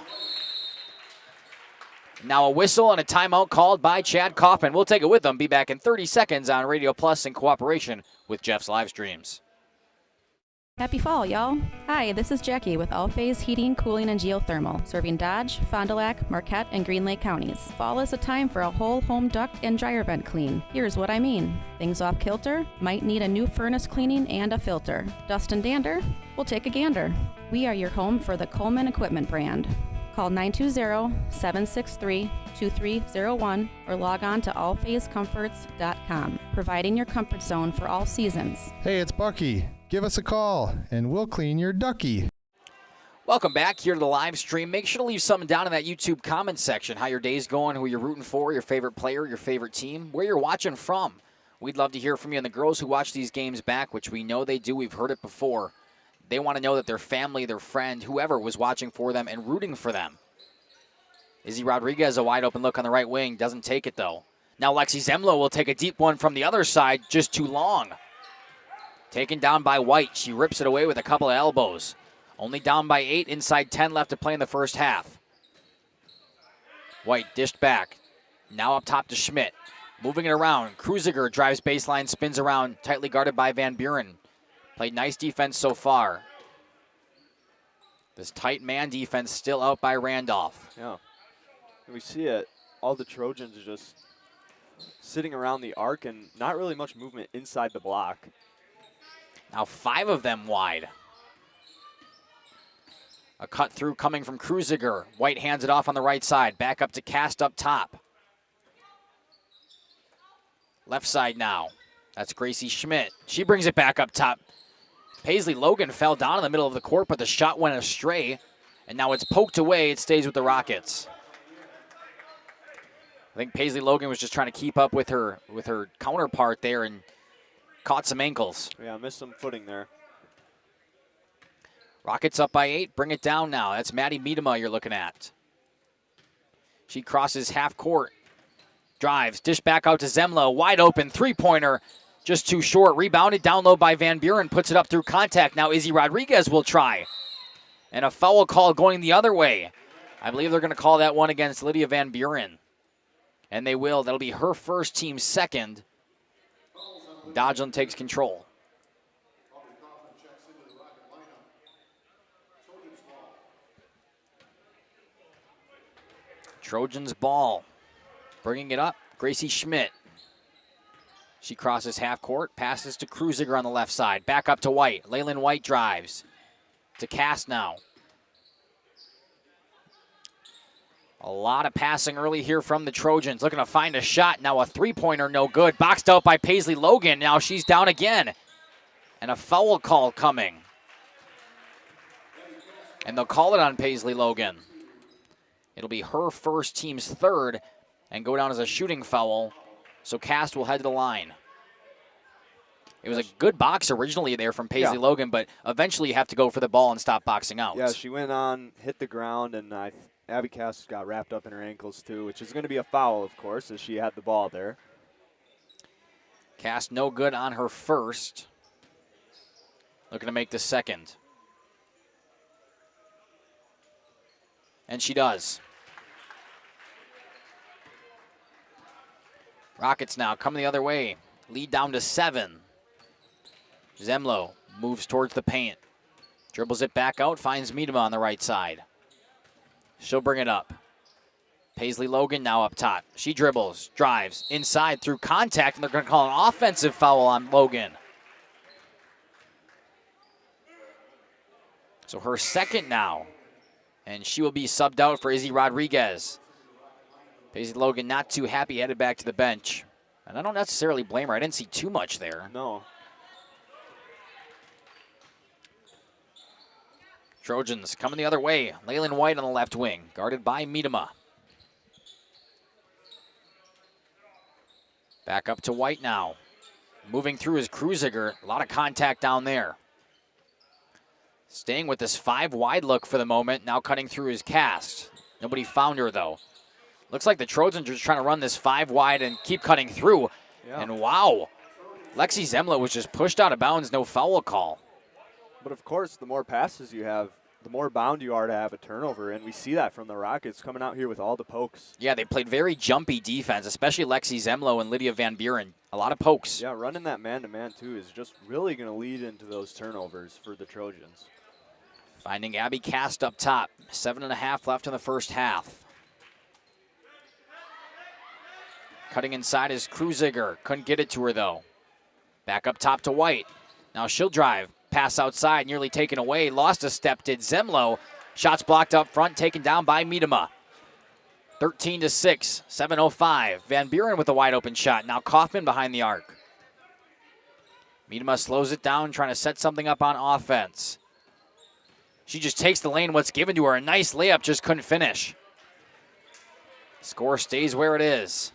Now a whistle and a timeout called by Chad Kaufman. We'll take it with them. Be back in 30 seconds on Radio Plus in cooperation with Jeff's live streams. Happy fall, y'all. Hi, this is Jackie with All Phase Heating, Cooling, and Geothermal, serving Dodge, Fond du Lac, Marquette, and Green Lake counties. Fall is a time for a whole home duct and dryer vent clean. Here's what I mean. Things off kilter? Might need a new furnace cleaning and a filter. Dust and dander? We'll take a gander. We are your home for the Coleman Equipment brand. Call 920-763-2301 or log on to allphasecomforts.com, providing your comfort zone for all seasons. Hey, it's Bucky. Give us a call, and we'll clean your ducky. Welcome back here to the live stream. Make sure to leave something down in that YouTube comment section. How your day's going, who you're rooting for, your favorite player, your favorite team, where you're watching from. We'd love to hear from you. And the girls who watch these games back, which we know they do, we've heard it before, they want to know that their family, their friend, whoever was watching for them and rooting for them. Izzy Rodriguez, a wide open look on the right wing, doesn't take it though. Now Lexi Zemlo will take a deep one from the other side, just too long. Taken down by White. She rips it away with a couple of elbows. Only down by 8, inside 10 left to play in the first half. White dished back. Now up top to Schmidt. Moving it around. Kruziger drives baseline, spins around, tightly guarded by Van Buren. Played nice defense so far. This tight man defense still out by Randolph. Yeah. And we see it. All the Trojans are just sitting around the arc and not really much movement inside the block. Now 5 of them wide. A cut through coming from Kruziger. White hands it off on the right side. Back up to Cast up top. Left side now. That's Gracie Schmidt. She brings it back up top. Paisley Logan fell down in the middle of the court, but the shot went astray. And now it's poked away. It stays with the Rockets. I think Paisley Logan was just trying to keep up with her counterpart there and caught some ankles. Yeah, missed some footing there. Rockets up by 8. Bring it down now. That's Maddie Miedema you're looking at. She crosses half court. Drives. Dish back out to Zemlo. Wide open. Three-pointer. Just too short. Rebounded down low by Van Buren. Puts it up through contact. Now Izzy Rodriguez will try. And a foul call going the other way. I believe they're going to call that one against Lydia Van Buren. And they will. That'll be her first, team second. Dodgeland takes control. Trojans ball. Bringing it up, Gracie Schmidt. She crosses half court, passes to Kruziger on the left side. Back up to White. Leyland White drives. To Cast now. A lot of passing early here from the Trojans. Looking to find a shot. Now a three-pointer, no good. Boxed out by Paisley Logan. Now she's down again. And a foul call coming. And they'll call it on Paisley Logan. It'll be her first, team's third, and go down as a shooting foul. So Cast will head to the line. It was a good box originally there from Paisley Logan, but eventually you have to go for the ball and stop boxing out. Yeah, she went on, hit the ground, and Abby Cast got wrapped up in her ankles too, which is going to be a foul, of course, as she had the ball there. Cast no good on her first. Looking to make the second. And she does. Rockets now coming the other way. Lead down to 7. Zemlo moves towards the paint. Dribbles it back out, finds Miedema on the right side. She'll bring it up. Paisley Logan now up top. She dribbles, drives, inside through contact, and they're going to call an offensive foul on Logan. So her second now, and she will be subbed out for Izzy Rodriguez. Paisley Logan not too happy, headed back to the bench. And I don't necessarily blame her. I didn't see too much there. No. Trojans coming the other way. Leyland White on the left wing, guarded by Miedema. Back up to White now. Moving through is Kruziger. A lot of contact down there. Staying with this 5-wide look for the moment. Now cutting through his Cast. Nobody found her, though. Looks like the Trojans are just trying to run this 5-wide and keep cutting through. Yeah. And wow, Lexi Zemlo was just pushed out of bounds. No foul call. But, of course, the more passes you have, the more bound you are to have a turnover, and we see that from the Rockets coming out here with all the pokes. Yeah, they played very jumpy defense, especially Lexi Zemlo and Lydia Van Buren. A lot of pokes. Yeah, running that man-to-man, too, is just really going to lead into those turnovers for the Trojans. Finding Abby Cast up top. 7.5 left in the first half. Cutting inside is Kruziger. Couldn't get it to her, though. Back up top to White. Now she'll drive. Pass outside, nearly taken away. Lost a step, did Zemlo. Shots blocked up front, taken down by Miedema. 13-6, 7:05. Van Buren with a wide open shot. Now Kaufman behind the arc. Miedema slows it down, trying to set something up on offense. She just takes the lane, what's given to her. A nice layup, just couldn't finish. Score stays where it is.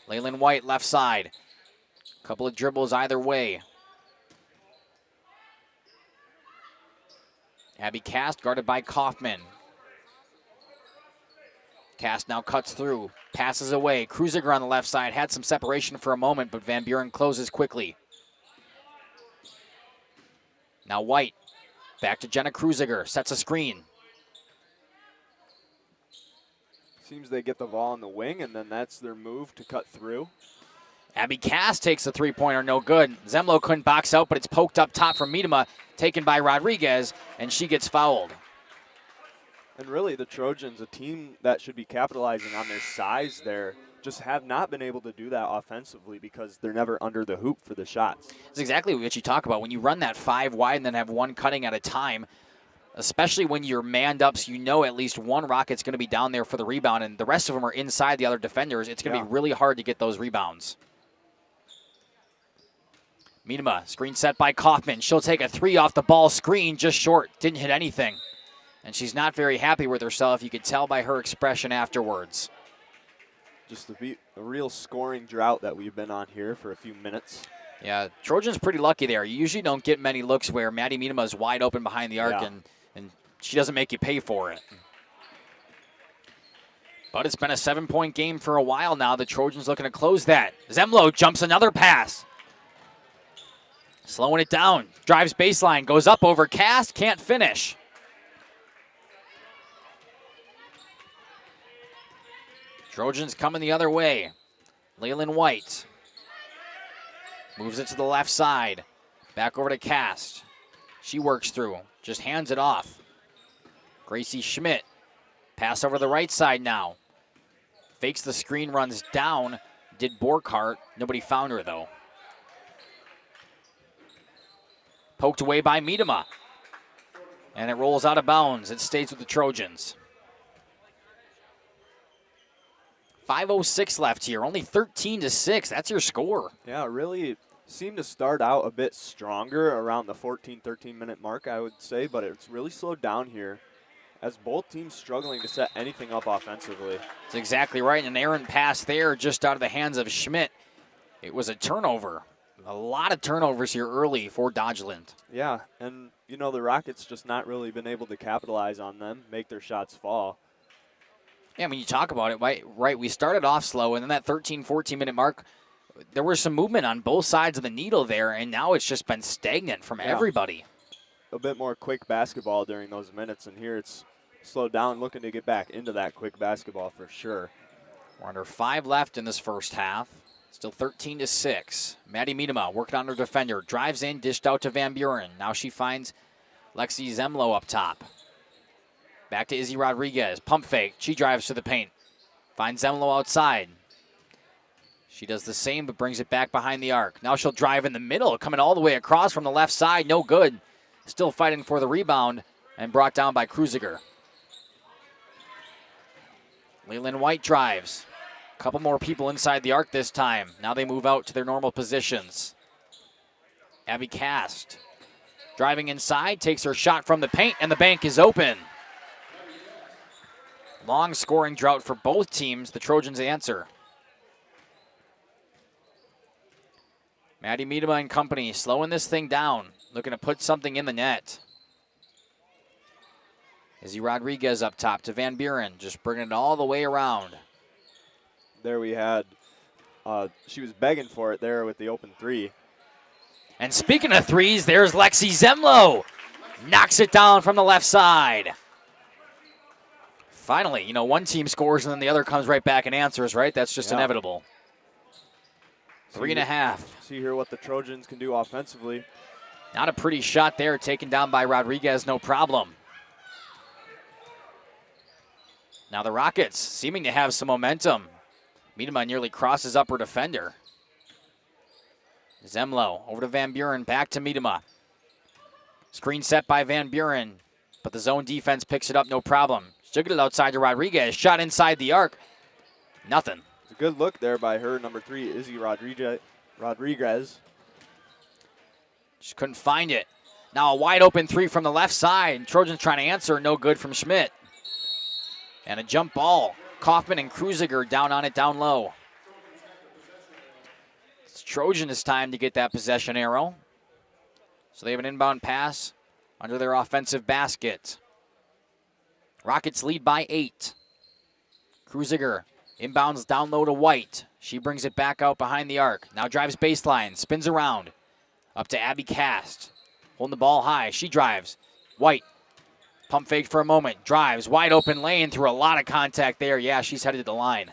Leyland White, left side. Couple of dribbles either way. Abby Cast guarded by Kaufman. Cast now cuts through, passes away. Kruziger on the left side had some separation for a moment, but Van Buren closes quickly. Now White, back to Jenna Kruziger, sets a screen. Seems they get the ball on the wing, and then that's their move to cut through. Abby Cast takes the three-pointer, no good. Zemlo couldn't box out, but it's poked up top from Miedema, taken by Rodriguez, and she gets fouled. And really, the Trojans, a team that should be capitalizing on their size there, just have not been able to do that offensively because they're never under the hoop for the shots. That's exactly what you talk about. When you run that 5 wide and then have one cutting at a time, especially when you're manned up, so you know at least one Rocket's going to be down there for the rebound, and the rest of them are inside the other defenders, it's going to be really hard to get those rebounds. Miedema, screen set by Kaufman. She'll take a 3 off the ball screen, just short. Didn't hit anything. And she's not very happy with herself. You could tell by her expression afterwards. Just a real scoring drought that we've been on here for a few minutes. Yeah, Trojans pretty lucky there. You usually don't get many looks where Maddie Miedema is wide open behind the arc, and she doesn't make you pay for it. But it's been a 7-point game for a while now. The Trojans looking to close that. Zemlo jumps another pass. Slowing it down, drives baseline, goes up over Cast, can't finish. Trojans coming the other way. Leyland White moves it to the left side. Back over to Cast. She works through, just hands it off. Gracie Schmidt, pass over the right side now. Fakes the screen, runs down, did Borkhardt. Nobody found her though. Poked away by Miedema. And it rolls out of bounds. It stays with the Trojans. 5:06 left here. Only 13-6. That's your score. Yeah, really seemed to start out a bit stronger around the 13-minute mark, I would say, but it's really slowed down here as both teams struggling to set anything up offensively. That's exactly right. An errant pass there just out of the hands of Schmidt. It was a turnover. A lot of turnovers here early for Dodgeland. Yeah, and, you know, the Rockets just not really been able to capitalize on them, make their shots fall. Yeah, I mean, you talk about it, right? We started off slow, and then that 13-14-minute mark, there was some movement on both sides of the needle there, and now it's just been stagnant from everybody. A bit more quick basketball during those minutes, and here it's slowed down, looking to get back into that quick basketball for sure. We're under 5 left in this first half. Still 13-6. Maddie Miedema working on her defender. Drives in, dished out to Van Buren. Now she finds Lexi Zemlo up top. Back to Izzy Rodriguez. Pump fake. She drives to the paint. Finds Zemlo outside. She does the same, but brings it back behind the arc. Now she'll drive in the middle, coming all the way across from the left side. No good. Still fighting for the rebound and brought down by Kruziger. Leland White drives. A couple more people inside the arc this time. Now they move out to their normal positions. Abby Cast driving inside, takes her shot from the paint, and the bank is open. Long scoring drought for both teams. The Trojans answer. Maddie Miedema and company slowing this thing down, looking to put something in the net. Izzy Rodriguez up top to Van Buren, just bringing it all the way around. There we had, she was begging for it there with the open three. And speaking of threes, there's Lexi Zemlo. Knocks it down from the left side. Finally, you know, one team scores and then the other comes right back and answers, right? That's just inevitable. 3.5. See here what the Trojans can do offensively. Not a pretty shot there, taken down by Rodriguez, no problem. Now the Rockets seeming to have some momentum. Miedema nearly crosses up her defender. Zemlo over to Van Buren, back to Miedema. Screen set by Van Buren, but the zone defense picks it up, no problem. She'll get it outside to Rodriguez. Shot inside the arc. Nothing. It's a good look there by her, number 3, Izzy Rodriguez. She couldn't find it. Now a wide open three from the left side. Trojans trying to answer, no good from Schmidt. And a jump ball. Kaufman and Kruziger down on it, down low. It's Trojans' time to get that possession arrow. So they have an inbound pass under their offensive basket. Rockets lead by 8. Kruziger inbounds down low to White. She brings it back out behind the arc. Now drives baseline, spins around. Up to Abby Cast. Holding the ball high, she drives. White, pump fake for a moment, drives. Wide open lane through a lot of contact there. Yeah, she's headed to the line.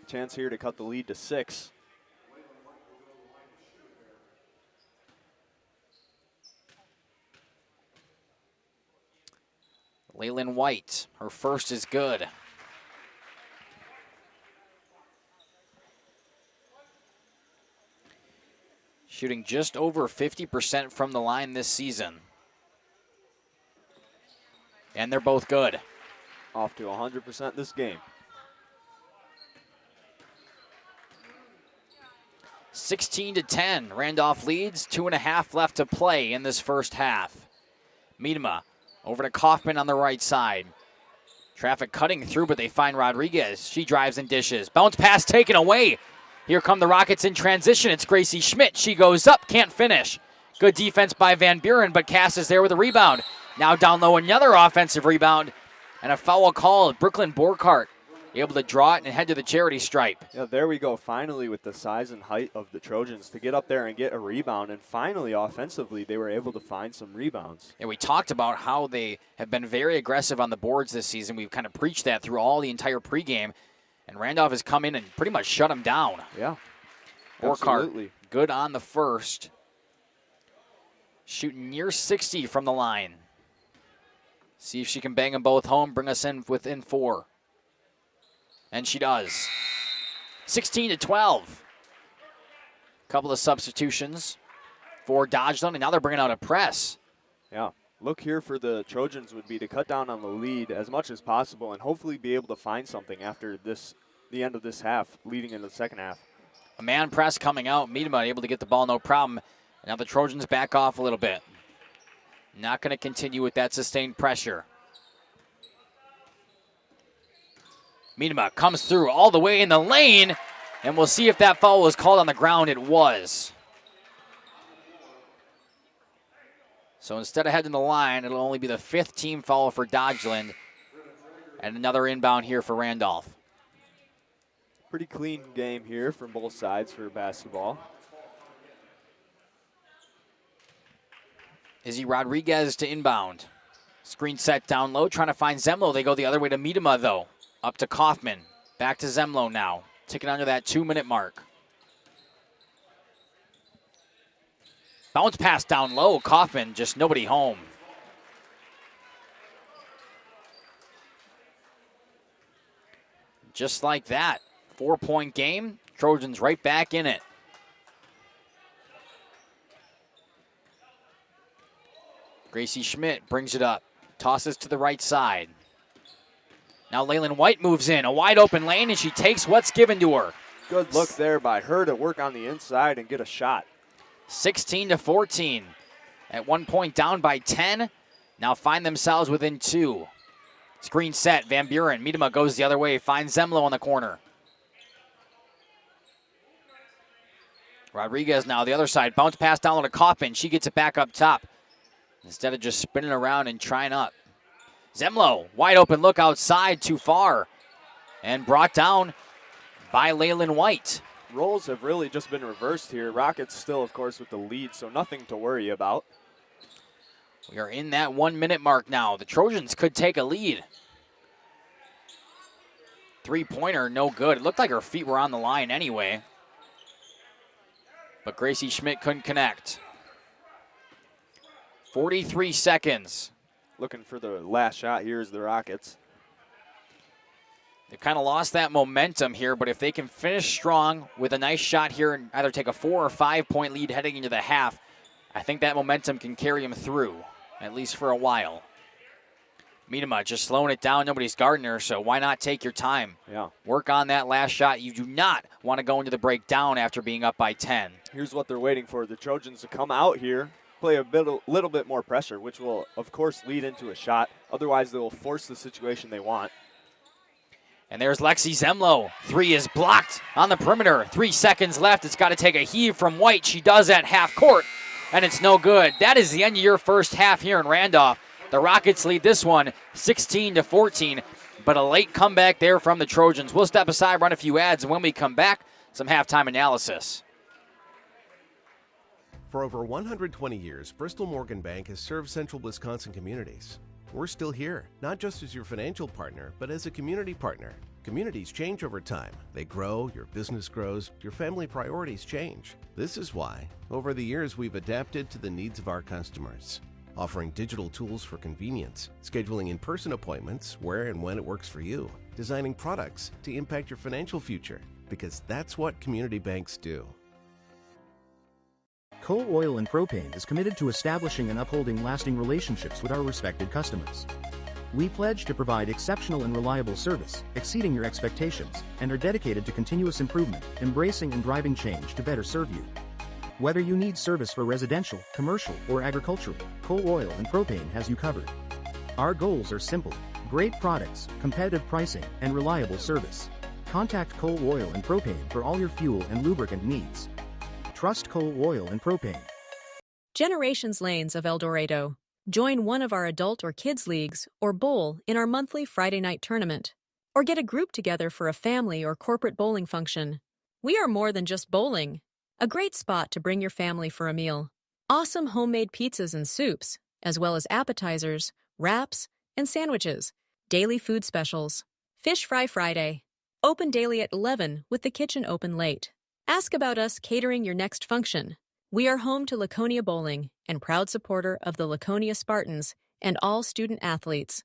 Chance here to cut the lead to 6. Leland White, her first is good. Shooting just over 50% from the line this season. And they're both good. Off to 100% this game. 16-10, Randolph leads, 2.5 left to play in this first half. Miedema over to Kaufman on the right side. Traffic cutting through, but they find Rodriguez. She drives and dishes. Bounce pass taken away. Here come the Rockets in transition. It's Gracie Schmidt. She goes up, can't finish. Good defense by Van Buren, but Cass is there with a rebound. Now down low, another offensive rebound, and a foul called. Brooklyn Borkart able to draw it and head to the charity stripe. Yeah, there we go. Finally, with the size and height of the Trojans to get up there and get a rebound, and finally, offensively, they were able to find some rebounds. And we talked about how they have been very aggressive on the boards this season. We've kind of preached that through all the entire pregame, and Randolph has come in and pretty much shut them down. Yeah, Borkart, absolutely. good on the first. Shooting near 60 from the line. See if she can bang them both home, bring us in within 4. And she does. 16-12. Couple of substitutions for Dodgeland, and now they're bringing out a press. Yeah, look here for the Trojans would be to cut down on the lead as much as possible and hopefully be able to find something after the end of this half, leading into the second half. A man press coming out. Miedema able to get the ball, no problem. Now the Trojans back off a little bit. Not going to continue with that sustained pressure. Miedema comes through all the way in the lane, and we'll see if that foul was called on the ground. It was. So instead of heading the line, it'll only be the 5th team foul for Dodgeland. And another inbound here for Randolph. Pretty clean game here from both sides for basketball. Izzy Rodriguez to inbound. Screen set down low, trying to find Zemlo. They go the other way to Miedema, though. Up to Kaufman. Back to Zemlo now. Ticking under that 2-minute mark. Bounce pass down low. Kaufman, just nobody home. Just like that. 4-point game. Trojans right back in it. Gracie Schmidt brings it up. Tosses to the right side. Now Leyland White moves in. A wide open lane, and she takes what's given to her. Good look there by her to work on the inside and get a shot. 16-14. At one point down by 10. Now find themselves within 2. Screen set. Van Buren. Miedema goes the other way. Finds Zemlo on the corner. Rodriguez now the other side. Bounce pass down to Kaufman. She gets it back up top. Instead of just spinning around and trying up. Zemlo, wide open look outside, too far. And brought down by Leyland White. Roles have really just been reversed here. Rockets still, of course, with the lead, so nothing to worry about. We are in that 1-minute mark now. The Trojans could take a lead. Three-pointer, no good. It looked like her feet were on the line anyway. But Gracie Schmidt couldn't connect. 43 seconds. Looking for the last shot here is the Rockets. They kind of lost that momentum here, but if they can finish strong with a nice shot here and either take a 4 or 5 point lead heading into the half, I think that momentum can carry them through, at least for a while. Miedema just slowing it down. Nobody's guarding her, so why not take your time? Yeah. Work on that last shot. You do not want to go into the break down after being up by 10. Here's what they're waiting for. The Trojans to come out here, play a little bit more pressure, which will, of course, lead into a shot. Otherwise, they will force the situation they want. And there's Lexi Zemlo. 3 is blocked on the perimeter. 3 seconds left. It's got to take a heave from White. She does at half court, and it's no good. That is the end of your first half here in Randolph. The Rockets lead this one 16-14, but a late comeback there from the Trojans. We'll step aside, run a few ads, and when we come back, some halftime analysis. For over 120 years, Bristol Morgan Bank has served central Wisconsin communities. We're still here, not just as your financial partner, but as a community partner. Communities change over time. They grow, your business grows, your family priorities change. This is why, over the years, we've adapted to the needs of our customers, offering digital tools for convenience, scheduling in-person appointments where and when it works for you, designing products to impact your financial future, because that's what community banks do. Coal Oil and Propane is committed to establishing and upholding lasting relationships with our respected customers. We pledge to provide exceptional and reliable service, exceeding your expectations, and are dedicated to continuous improvement, embracing and driving change to better serve you. Whether you need service for residential, commercial, or agricultural, Coal Oil and Propane has you covered. Our goals are simple: great products, competitive pricing, and reliable service. Contact Coal Oil and Propane for all your fuel and lubricant needs. Trust Coal Oil and Propane. Generations Lanes of El Dorado. Join one of our adult or kids leagues or bowl in our monthly Friday night tournament. Or get a group together for a family or corporate bowling function. We are more than just bowling. A great spot to bring your family for a meal. Awesome homemade pizzas and soups, as well as appetizers, wraps, and sandwiches. Daily food specials. Fish Fry Friday. Open daily at 11 with the kitchen open late. Ask about us catering your next function. We are home to Laconia Bowling and proud supporter of the Laconia Spartans and all student athletes.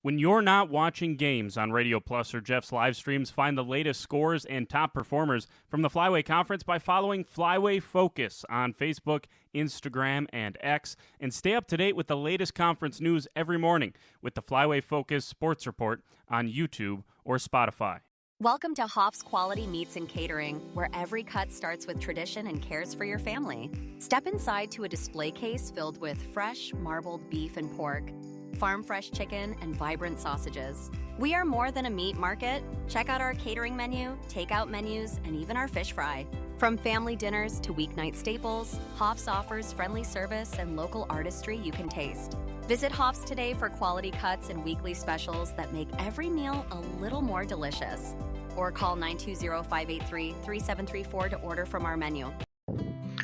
When you're not watching games on Radio Plus or Jeff's live streams, find the latest scores and top performers from the Flyway Conference by following Flyway Focus on Facebook, Instagram, and X, and stay up to date with the latest conference news every morning with the Flyway Focus Sports Report on YouTube or Spotify. Welcome to Hoff's Quality Meats and Catering, where every cut starts with tradition and cares for your family. Step inside to a display case filled with fresh, marbled beef and pork, farm-fresh chicken, and vibrant sausages. We are more than a meat market. Check out our catering menu, takeout menus, and even our fish fry. From family dinners to weeknight staples, Hoff's offers friendly service and local artistry you can taste. Visit Hoff's today for quality cuts and weekly specials that make every meal a little more delicious. Or call 920-583-3734 to order from our menu.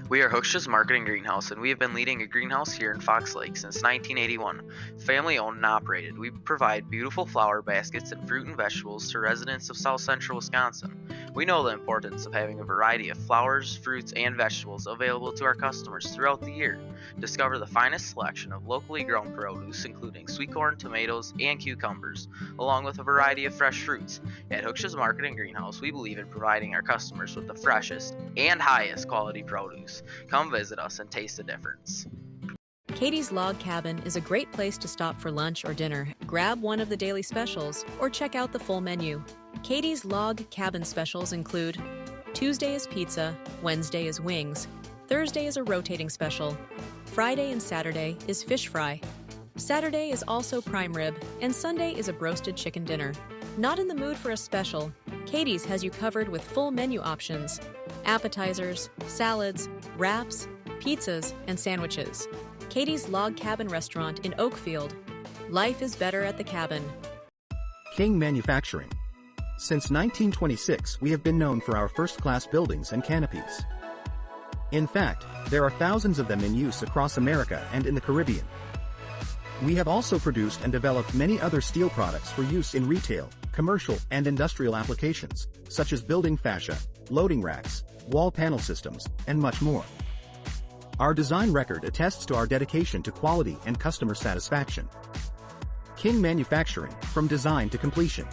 We are Hooksha's Marketing Greenhouse, and we have been leading a greenhouse here in Fox Lake since 1981. Family owned and operated, we provide beautiful flower baskets and fruit and vegetables to residents of South Central Wisconsin. We know the importance of having a variety of flowers, fruits, and vegetables available to our customers throughout the year. Discover the finest selection of locally grown produce, including sweet corn, tomatoes, and cucumbers, along with a variety of fresh fruits. At Hooksha's Marketing Greenhouse, we believe in providing our customers with the freshest and highest quality produce. Come visit us and taste the difference. Katie's Log Cabin is a great place to stop for lunch or dinner. Grab one of the daily specials or check out the full menu. Katie's Log Cabin specials include Tuesday is pizza, Wednesday is wings, Thursday is a rotating special, Friday and Saturday is fish fry, Saturday is also prime rib, and Sunday is a broasted chicken dinner. Not in the mood for a special? Katie's has you covered with full menu options, appetizers, salads, wraps, pizzas, and sandwiches. Katie's Log Cabin Restaurant in Oakfield. Life is better at the cabin. King Manufacturing. Since 1926, we have been known for our first-class buildings and canopies. In fact, there are thousands of them in use across America and in the Caribbean. We have also produced and developed many other steel products for use in retail, commercial, and industrial applications, such as building fascia, loading racks, wall panel systems, and much more. Our design record attests to our dedication to quality and customer satisfaction. King Manufacturing, from design to completion.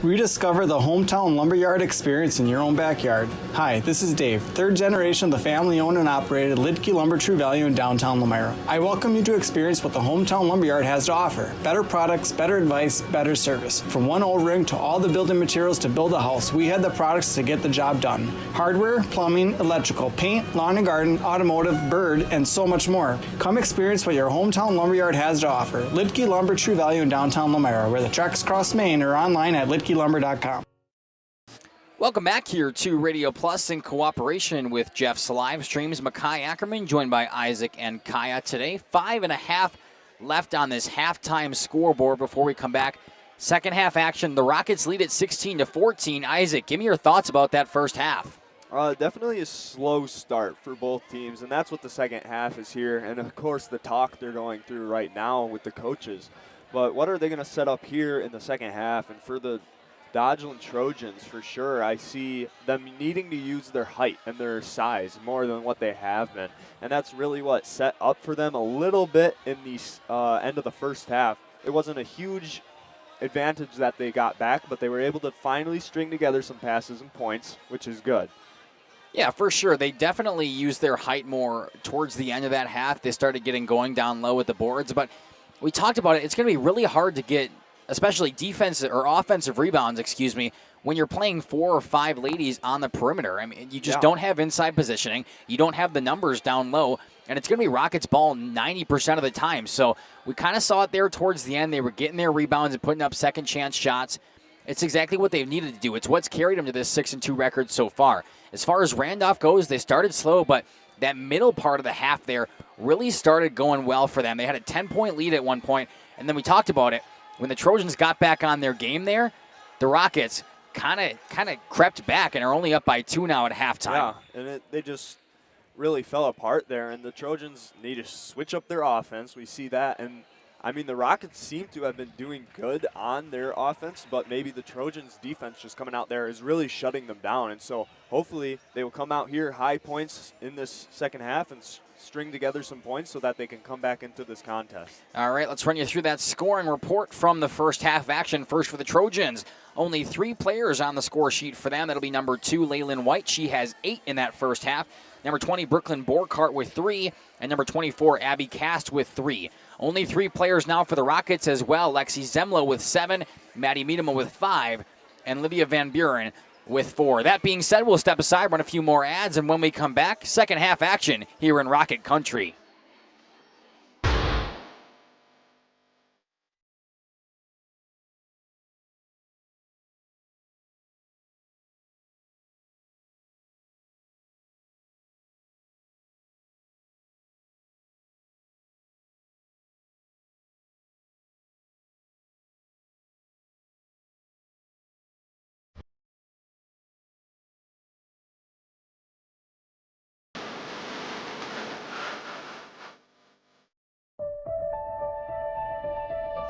Rediscover the hometown lumberyard experience in your own backyard. Hi, this is Dave, third generation of the family-owned and operated Lidke Lumber True Value in downtown Lamira. I welcome you to experience what the hometown lumberyard has to offer. Better products, better advice, better service. From one O-ring to all the building materials to build a house, we had the products to get the job done. Hardware, plumbing, electrical, paint, lawn and garden, automotive, bird, and so much more. Come experience what your hometown lumberyard has to offer. Lidke Lumber True Value in downtown Lamira, where the tracks cross Main, or online at lidkelumber.com. Welcome back here to Radio Plus in cooperation with Jeff's live streams. Makai Ackerman joined by Isaac and Kaya today. 5.5 left on this halftime scoreboard before we come back. Second half action, the Rockets lead at 16-14. Isaac, give me your thoughts about that first half. Definitely a slow start for both teams, and that's what the second half is here. And, of course, the talk they're going through right now with the coaches. But what are they going to set up here in the second half? And for the Dodgeland Trojans, for sure, I see them needing to use their height and their size more than what they have been. And that's really what set up for them a little bit in the end of the first half. It wasn't a huge advantage that they got back, but they were able to finally string together some passes and points, which is good. Yeah, for sure. They definitely used their height more towards the end of that half. They started getting going down low with the boards, but we talked about it. It's going to be really hard to get, especially defensive or offensive rebounds, when you're playing 4 or 5 ladies on the perimeter. I mean, you just don't have inside positioning. You don't have the numbers down low, and it's going to be Rockets ball 90% of the time. So we kind of saw it there towards the end. They were getting their rebounds and putting up second chance shots. It's exactly what they've needed to do. It's what's carried them to this 6-2 record so far. As far as Randolph goes, they started slow, but that middle part of the half there really started going well for them. They had a 10-point lead at one point, and then we talked about it. When the Trojans got back on their game there, the Rockets kind of crept back and are only up by 2 now at halftime. Yeah, and they just really fell apart there, and the Trojans need to switch up their offense. We see that, and I mean, the Rockets seem to have been doing good on their offense, but maybe the Trojans' defense just coming out there is really shutting them down. And so hopefully they will come out here high points in this second half and string together some points so that they can come back into this contest. All right, let's run you through that scoring report from the first half action. First for the Trojans, only 3 players on the score sheet for them. That'll be number 2, Laylin White. She has 8 in that first half. Number 20, Brooklyn Borkart with 3. And number 24, Abby Cast with 3. Only 3 players now for the Rockets as well. Lexi Zemlo with 7, Maddie Miedema with 5, and Lydia Van Buren with 4. That being said, we'll step aside, run a few more ads, and when we come back, second half action here in Rocket Country.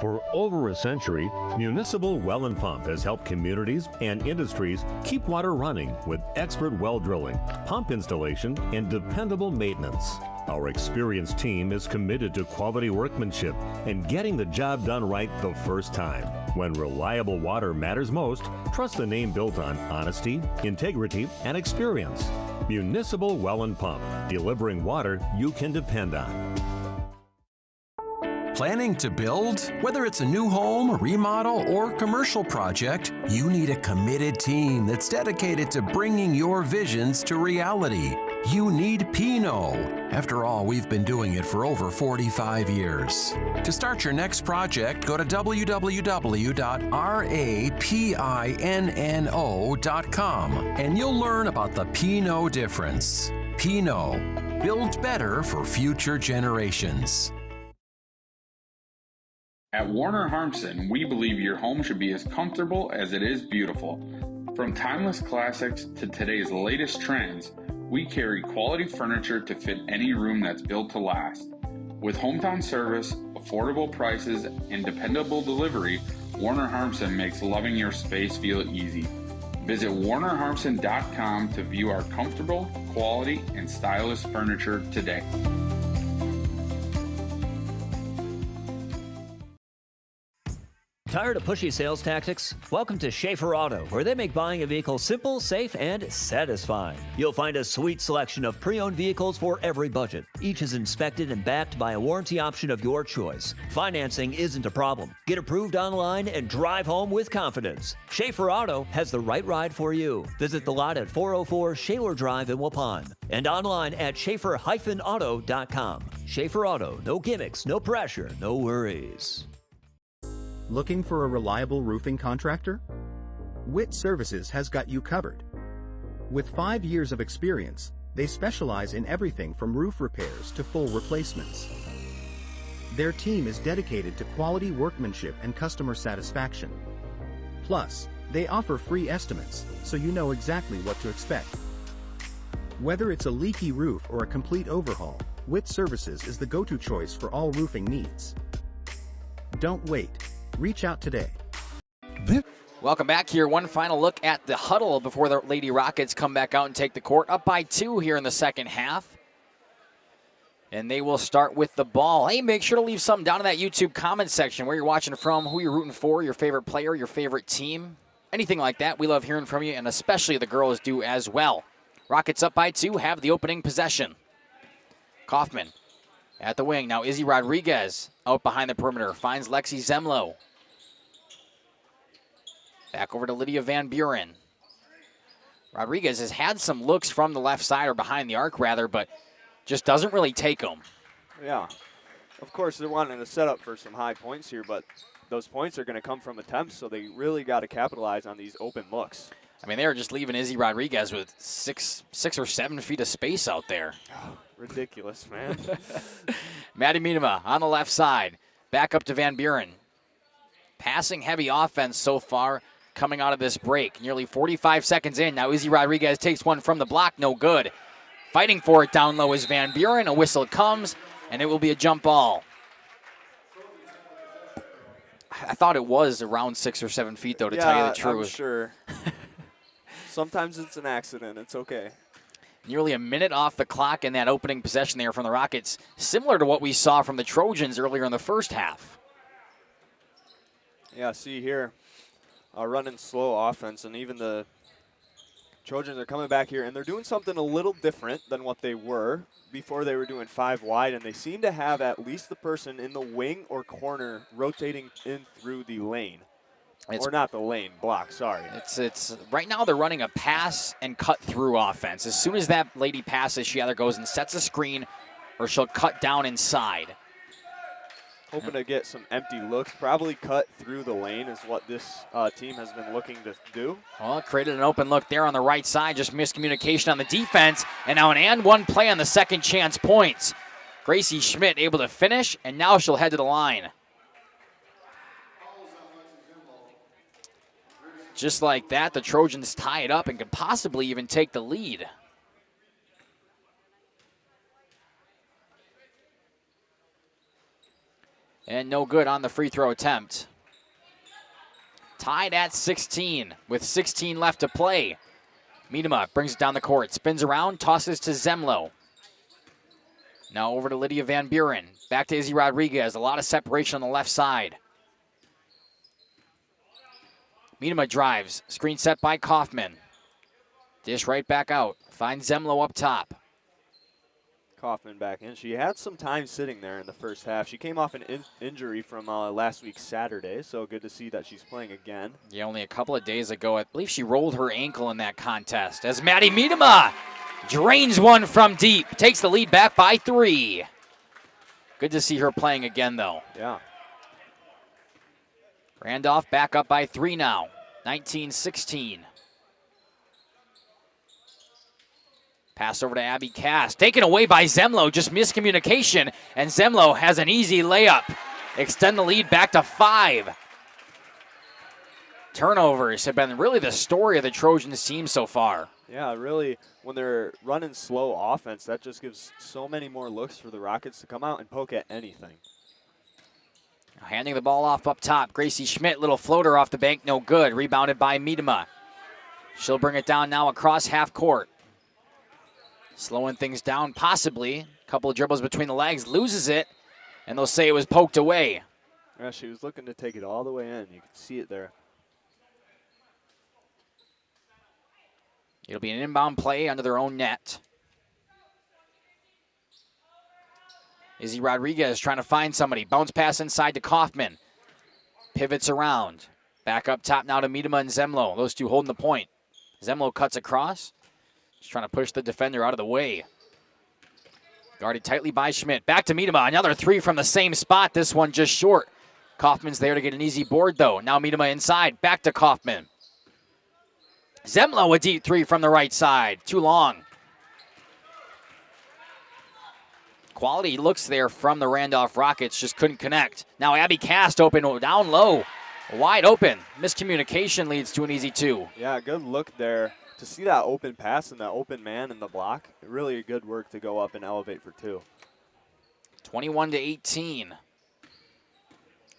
For over a century, Municipal Well and Pump has helped communities and industries keep water running with expert well drilling, pump installation, and dependable maintenance. Our experienced team is committed to quality workmanship and getting the job done right the first time. When reliable water matters most, trust the name built on honesty, integrity, and experience. Municipal Well and Pump, delivering water you can depend on. Planning to build? Whether it's a new home, remodel, or commercial project, you need a committed team that's dedicated to bringing your visions to reality. You need Pinot. After all, we've been doing it for over 45 years. To start your next project, go to www.rapinno.com and you'll learn about the Pinot difference. Pinot, build better for future generations. At Warner Harmson, we believe your home should be as comfortable as it is beautiful. From timeless classics to today's latest trends, we carry quality furniture to fit any room that's built to last. With hometown service, affordable prices, and dependable delivery, Warner Harmson makes loving your space feel easy. Visit warnerharmson.com to view our comfortable, quality, and stylish furniture today. Tired of pushy sales tactics? Welcome to Schaefer Auto, where they make buying a vehicle simple, safe, and satisfying. You'll find a sweet selection of pre-owned vehicles for every budget. Each is inspected and backed by a warranty option of your choice. Financing isn't a problem. Get approved online and drive home with confidence. Schaefer Auto has the right ride for you. Visit the lot at 404 Shaler Drive in Waupun and online at schaefer-auto.com. Schaefer Auto, no gimmicks, no pressure, no worries. Looking for a reliable roofing contractor? Witt Services has got you covered. With 5 years of experience, they specialize in everything from roof repairs to full replacements. Their team is dedicated to quality workmanship and customer satisfaction. Plus, they offer free estimates, so you know exactly what to expect. Whether it's a leaky roof or a complete overhaul, Witt Services is the go-to choice for all roofing needs. Don't wait. Reach out today. Welcome back here. One final look at the huddle before the Lady Rockets come back out and take the court. Up by 2 here in the second half. And they will start with the ball. Hey, make sure to leave something down in that YouTube comment section, where you're watching from, who you're rooting for, your favorite player, your favorite team, anything like that. We love hearing from you, and especially the girls do as well. Rockets up by 2, have the opening possession. Kaufman at the wing. Now Izzy Rodriguez out behind the perimeter. Finds Lexi Zemlo. Back over to Lydia Van Buren. Rodriguez has had some looks from the left side, or behind the arc rather, but just doesn't really take them. Yeah. Of course, they're wanting to set up for some high points here, but those points are going to come from attempts, so they really got to capitalize on these open looks. I mean, they were just leaving Izzy Rodriguez with six or 7 feet of space out there. Oh, ridiculous, man. Maddie Miedema on the left side. Back up to Van Buren. Passing heavy offense so far coming out of this break. Nearly 45 seconds in. Now Izzy Rodriguez takes one from the block. No good. Fighting for it down low is Van Buren. A whistle comes, and it will be a jump ball. I thought it was around 6 or 7 feet, though, to tell you the truth. I'm sure. Sometimes it's an accident. It's okay. Nearly a minute off the clock in that opening possession there from the Rockets, similar to what we saw from the Trojans earlier in the first half. Yeah, see here, running slow offense, and even the Trojans are coming back here, and they're doing something a little different than what they were before. They were doing 5 wide, and they seem to have at least the person in the wing or corner rotating in through the lane. Or not the lane, block, sorry. It's right now they're running a pass and cut through offense. As soon as that lady passes, she either goes and sets a screen or she'll cut down inside. Hoping to get some empty looks, probably cut through the lane is what this team has been looking to do. Well, created an open look there on the right side, just miscommunication on the defense, and now an and one play on the second chance points. Gracie Schmidt able to finish, and now she'll head to the line. Just like that, the Trojans tie it up and could possibly even take the lead. And no good on the free throw attempt. Tied at 16 with 16 left to play. Miedema brings it down the court, spins around, tosses to Zemlo. Now over to Lydia Van Buren. Back to Izzy Rodriguez. A lot of separation on the left side. Miedema drives. Screen set by Kaufman. Dish right back out. Finds Zemlo up top. Kaufman back in. She had some time sitting there in the first half. She came off an injury from last week Saturday, so good to see that she's playing again. Yeah, only a couple of days ago, I believe she rolled her ankle in that contest. As Maddie Miedema drains one from deep. Takes the lead back by 3. Good to see her playing again, though. Yeah. Randolph back up by 3 now. 19-16. Pass over to Abby Cass. Taken away by Zemlo. Just miscommunication. And Zemlo has an easy layup. Extend the lead back to 5. Turnovers have been really the story of the Trojans team so far. Yeah, really, when they're running slow offense, that just gives so many more looks for the Rockets to come out and poke at anything. Handing the ball off up top. Gracie Schmidt, little floater off the bank, no good. Rebounded by Miedema. She'll bring it down now across half court. Slowing things down, possibly. A couple of dribbles between the legs, loses it, and they'll say it was poked away. Yeah, she was looking to take it all the way in. You can see it there. It'll be an inbound play under their own net. Izzy Rodriguez trying to find somebody. Bounce pass inside to Kaufman. Pivots around. Back up top now to Miedema and Zemlo. Those two holding the point. Zemlo cuts across. Just trying to push the defender out of the way. Guarded tightly by Schmidt. Back to Miedema. Another 3 from the same spot. This one just short. Kaufman's there to get an easy board, though. Now Miedema inside. Back to Kaufman. Zemlo a deep 3 from the right side. Too long. Quality looks there from the Randolph Rockets. Just couldn't connect. Now Abby Cast open down low. Wide open. Miscommunication leads to an easy 2. Yeah, good look there. To see that open pass and that open man in the block, really good work to go up and elevate for 2. 21-18.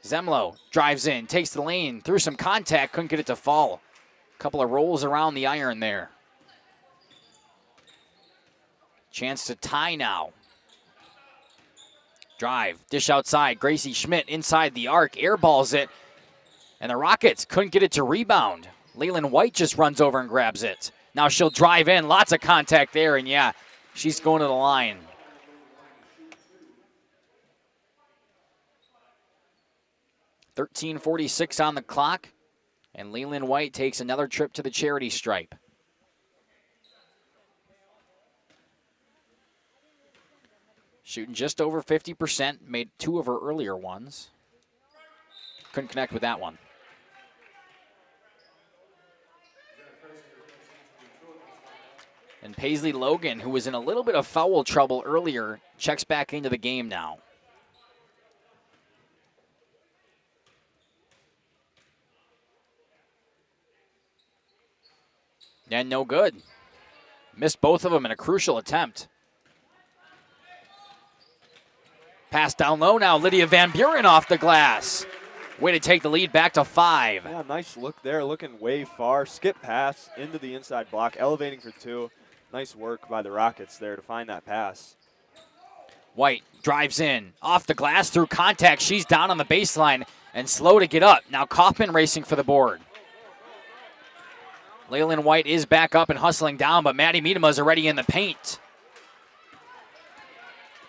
Zemlo drives in, takes the lane, through some contact, couldn't get it to fall. Couple of rolls around the iron there. Chance to tie now. Drive, dish outside. Gracie Schmidt inside the arc, airballs it. And the Rockets couldn't get it to rebound. Leyland White just runs over and grabs it. Now she'll drive in. Lots of contact there, and yeah, she's going to the line. .46 on the clock, and Leyland White takes another trip to the charity stripe. Shooting just over 50%, made 2 of her earlier ones. Couldn't connect with that one. And Paisley Logan, who was in a little bit of foul trouble earlier, checks back into the game now. And no good. Missed both of them in a crucial attempt. Pass down low now. Lydia Van Buren off the glass. Way to take the lead back to 5. Yeah, nice look there, looking way far. Skip pass into the inside block, elevating for 2. Nice work by the Rockets there to find that pass. White drives in. Off the glass through contact. She's down on the baseline and slow to get up. Now Kaufman racing for the board. Leyland White is back up and hustling down, but Maddie Miedema is already in the paint.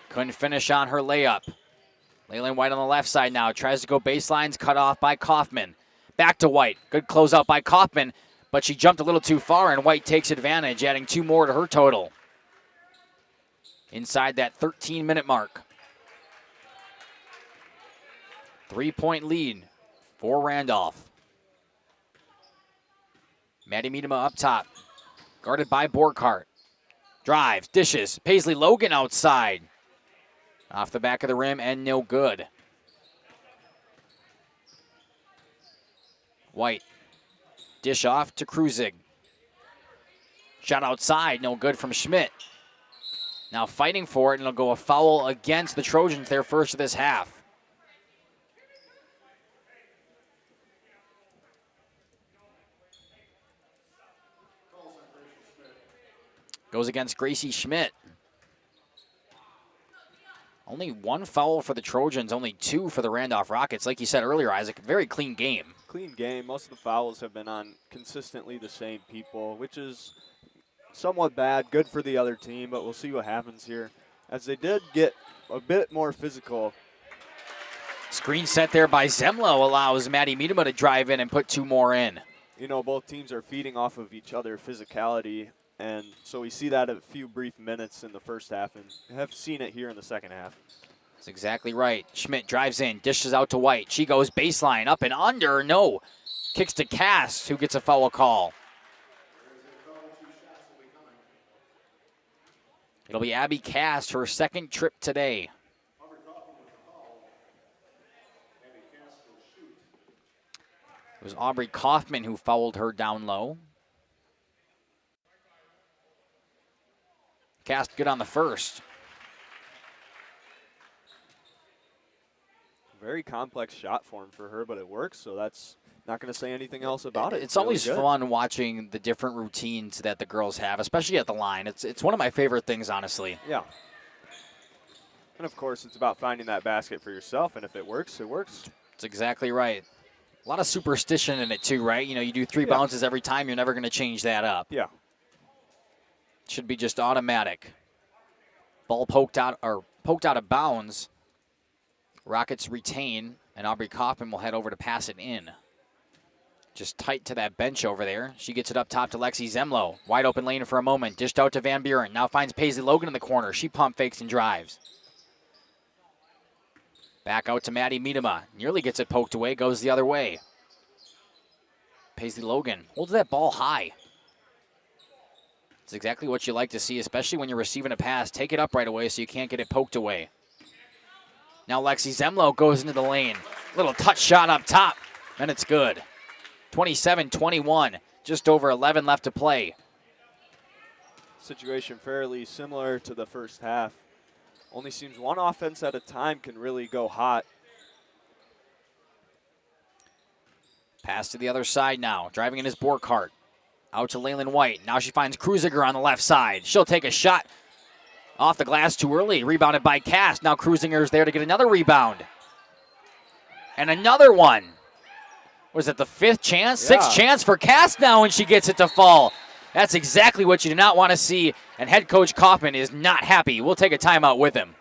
Couldn't finish on her layup. Leyland White on the left side now. Tries to go baselines, cut off by Kaufman. Back to White. Good closeout by Kaufman, but she jumped a little too far, and White takes advantage, adding 2 more to her total. Inside that 13-minute mark. 3-point lead for Randolph. Maddie Miedema up top. Guarded by Borkhardt. Drives, dishes. Paisley Logan outside. Off the back of the rim and no good. White. Dish off to Kruzig. Shot outside, no good from Schmidt. Now fighting for it, and it'll go a foul against the Trojans, their first of this half. Goes against Gracie Schmidt. Only 1 foul for the Trojans, only 2 for the Randolph Rockets. Like you said earlier, Isaac, very clean game. Clean game. Most of the fouls have been on consistently the same people, which is somewhat bad. Good for the other team, but we'll see what happens here. As they did get a bit more physical. Screen set there by Zemlo allows Maddie Miedema to drive in and put 2 more in. You know, both teams are feeding off of each other physicality, and so we see that a few brief minutes in the first half and have seen it here in the second half. That's exactly right. Schmidt drives in, dishes out to White. She goes baseline, up and under, no. Kicks to Cast, who gets a foul call. It'll be Abby Cast, her second trip today. It was Aubrey Kaufman who fouled her down low. Cast good on the first. Very complex shot form for her, but it works, so that's not going to say anything else about it. It's always fun watching the different routines that the girls have, especially at the line. It's one of my favorite things, honestly. Yeah. And, of course, it's about finding that basket for yourself, and if it works, it works. That's exactly right. A lot of superstition in it, too, right? You know, you do 3 bounces every time. You're never going to change that up. Yeah. Should be just automatic. Ball poked out of bounds. Rockets retain, and Aubrey Kaufman will head over to pass it in. Just tight to that bench over there. She gets it up top to Lexi Zemlo. Wide open lane for a moment. Dished out to Van Buren. Now finds Paisley Logan in the corner. She pump fakes and drives. Back out to Maddie Miedema. Nearly gets it poked away. Goes the other way. Paisley Logan holds that ball high. It's exactly what you like to see, especially when you're receiving a pass. Take it up right away so you can't get it poked away. Now Lexi Zemlo goes into the lane. Little touch shot up top, and it's good. 27-21, just over 11 left to play. Situation fairly similar to the first half. Only seems one offense at a time can really go hot. Pass to the other side now. Driving in his Borkart. Out to Leyland White. Now she finds Kruziger on the left side. She'll take a shot off the glass too early. Rebounded by Cast. Now Kruzinger's there to get another rebound. And another one. Was it the 5th chance? 6th chance for Cast now, and she gets it to fall. That's exactly what you do not want to see, and head coach Kaufman is not happy. We'll take a timeout with him.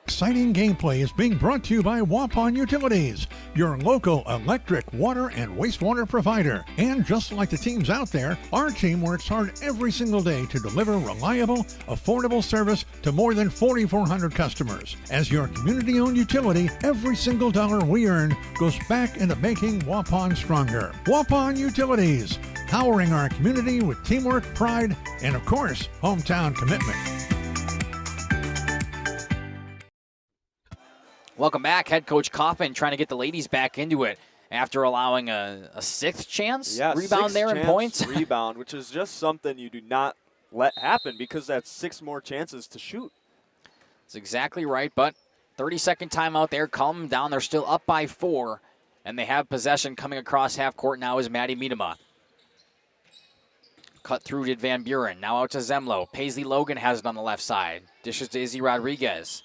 Exciting gameplay is being brought to you by Waupun Utilities, your local electric, water, and wastewater provider. And just like the teams out there, our team works hard every single day to deliver reliable, affordable service to more than 4,400 customers. As your community-owned utility, every single dollar we earn goes back into making Waupun stronger. Waupun Utilities, powering our community with teamwork, pride, and of course, hometown commitment. Welcome back. Head coach Kaufman trying to get the ladies back into it after allowing a 6th chance rebound there in points. Rebound, which is just something you do not let happen because that's 6 more chances to shoot. That's exactly right, but 30-second timeout there. Calm them down. They're still up by 4, and they have possession coming across half court now is Maddie Miedema. Cut through to Van Buren. Now out to Zemlo. Paisley Logan has it on the left side. Dishes to Izzy Rodriguez.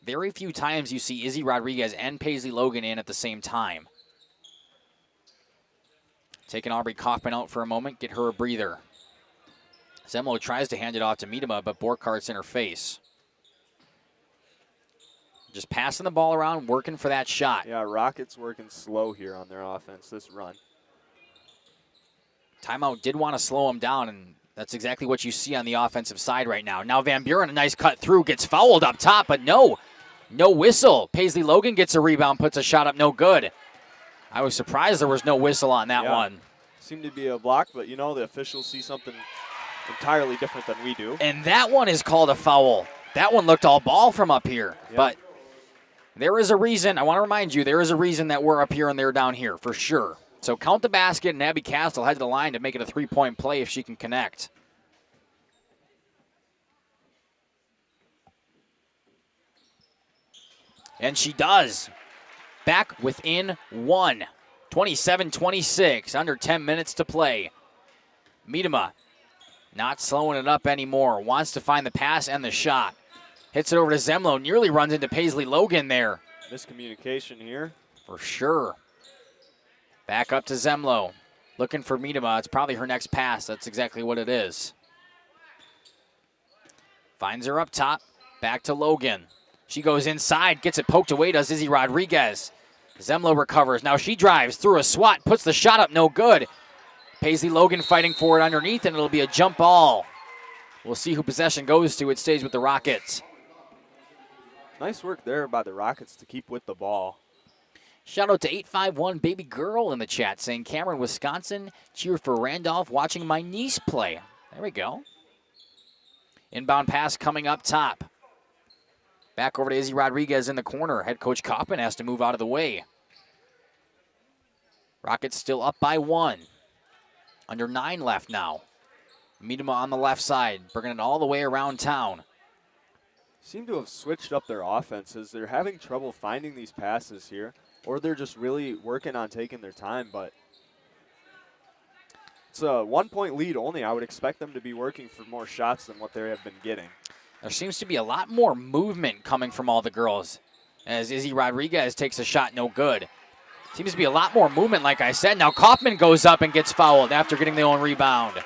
Very few times you see Izzy Rodriguez and Paisley Logan in at the same time. Taking Aubrey Kaufman out for a moment, get her a breather. Zemlo tries to hand it off to Miedema, but Borkart's in her face. Just passing the ball around, working for that shot. Yeah, Rockets working slow here on their offense this run. Timeout did want to slow him down, and that's exactly what you see on the offensive side right now. Now Van Buren, a nice cut through, gets fouled up top, but no whistle. Paisley Logan gets a rebound, puts a shot up, no good. I was surprised there was no whistle on that one. Seemed to be a block, but you know the officials see something entirely different than we do. And that one is called a foul. That one looked all ball from up here, but there is a reason. I want to remind you, there is a reason that we're up here and they're down here, for sure. So count the basket, and Abby Castle head to the line to make it a 3-point play if she can connect. And she does. Back within 1. 27-26, under 10 minutes to play. Miedema not slowing it up anymore. Wants to find the pass and the shot. Hits it over to Zemlo. Nearly runs into Paisley Logan there. Miscommunication here. For sure. Back up to Zemlo. Looking for Miedema. It's probably her next pass. That's exactly what it is. Finds her up top. Back to Logan. She goes inside. Gets it poked away. Does Izzy Rodriguez. Zemlo recovers. Now she drives through a swat. Puts the shot up. No good. Paisley Logan fighting for it underneath, and it'll be a jump ball. We'll see who possession goes to. It stays with the Rockets. Nice work there by the Rockets to keep with the ball. Shout out to 851 Baby Girl in the chat saying, Cameron, Wisconsin, cheer for Randolph, watching my niece play. There we go. Inbound pass coming up top. Back over to Izzy Rodriguez in the corner. Head coach Kaufman has to move out of the way. Rockets still up by 1. Under 9 left now. Miedema on the left side, bringing it all the way around town. Seem to have switched up their offenses. They're having trouble finding these passes here, or they're just really working on taking their time, but it's a 1-point lead only. I would expect them to be working for more shots than what they have been getting. There seems to be a lot more movement coming from all the girls as Izzy Rodriguez takes a shot, no good. Seems to be a lot more movement, like I said. Now Kaufman goes up and gets fouled after getting the own rebound.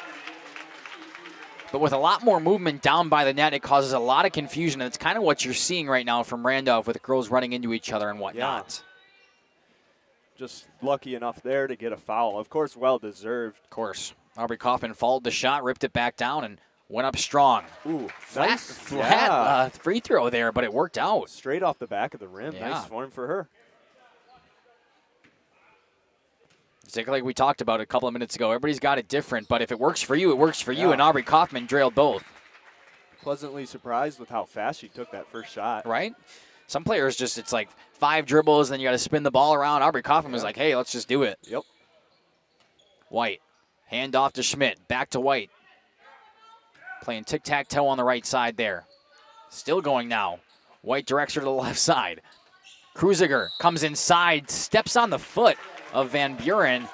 But with a lot more movement down by the net, it causes a lot of confusion. And it's kind of what you're seeing right now from Randolph with girls running into each other and whatnot. Yeah. Just lucky enough there to get a foul. Of course, well-deserved. Of course. Aubrey Kaufman followed the shot, ripped it back down, and went up strong. Ooh, flat free throw there, but it worked out. Straight off the back of the rim. Yeah. Nice form for her. Exactly like we talked about a couple of minutes ago. Everybody's got it different, but if it works for you, it works for you, and Aubrey Kaufman trailed both. Pleasantly surprised with how fast she took that first shot. Right? Some players just, it's like 5 dribbles, then you got to spin the ball around. Aubrey Kaufman was like, hey, let's just do it. Yep. White, hand off to Schmidt, back to White. Playing tic-tac-toe on the right side there. Still going now. White directs her to the left side. Kruziger comes inside, steps on the foot of Van Buren,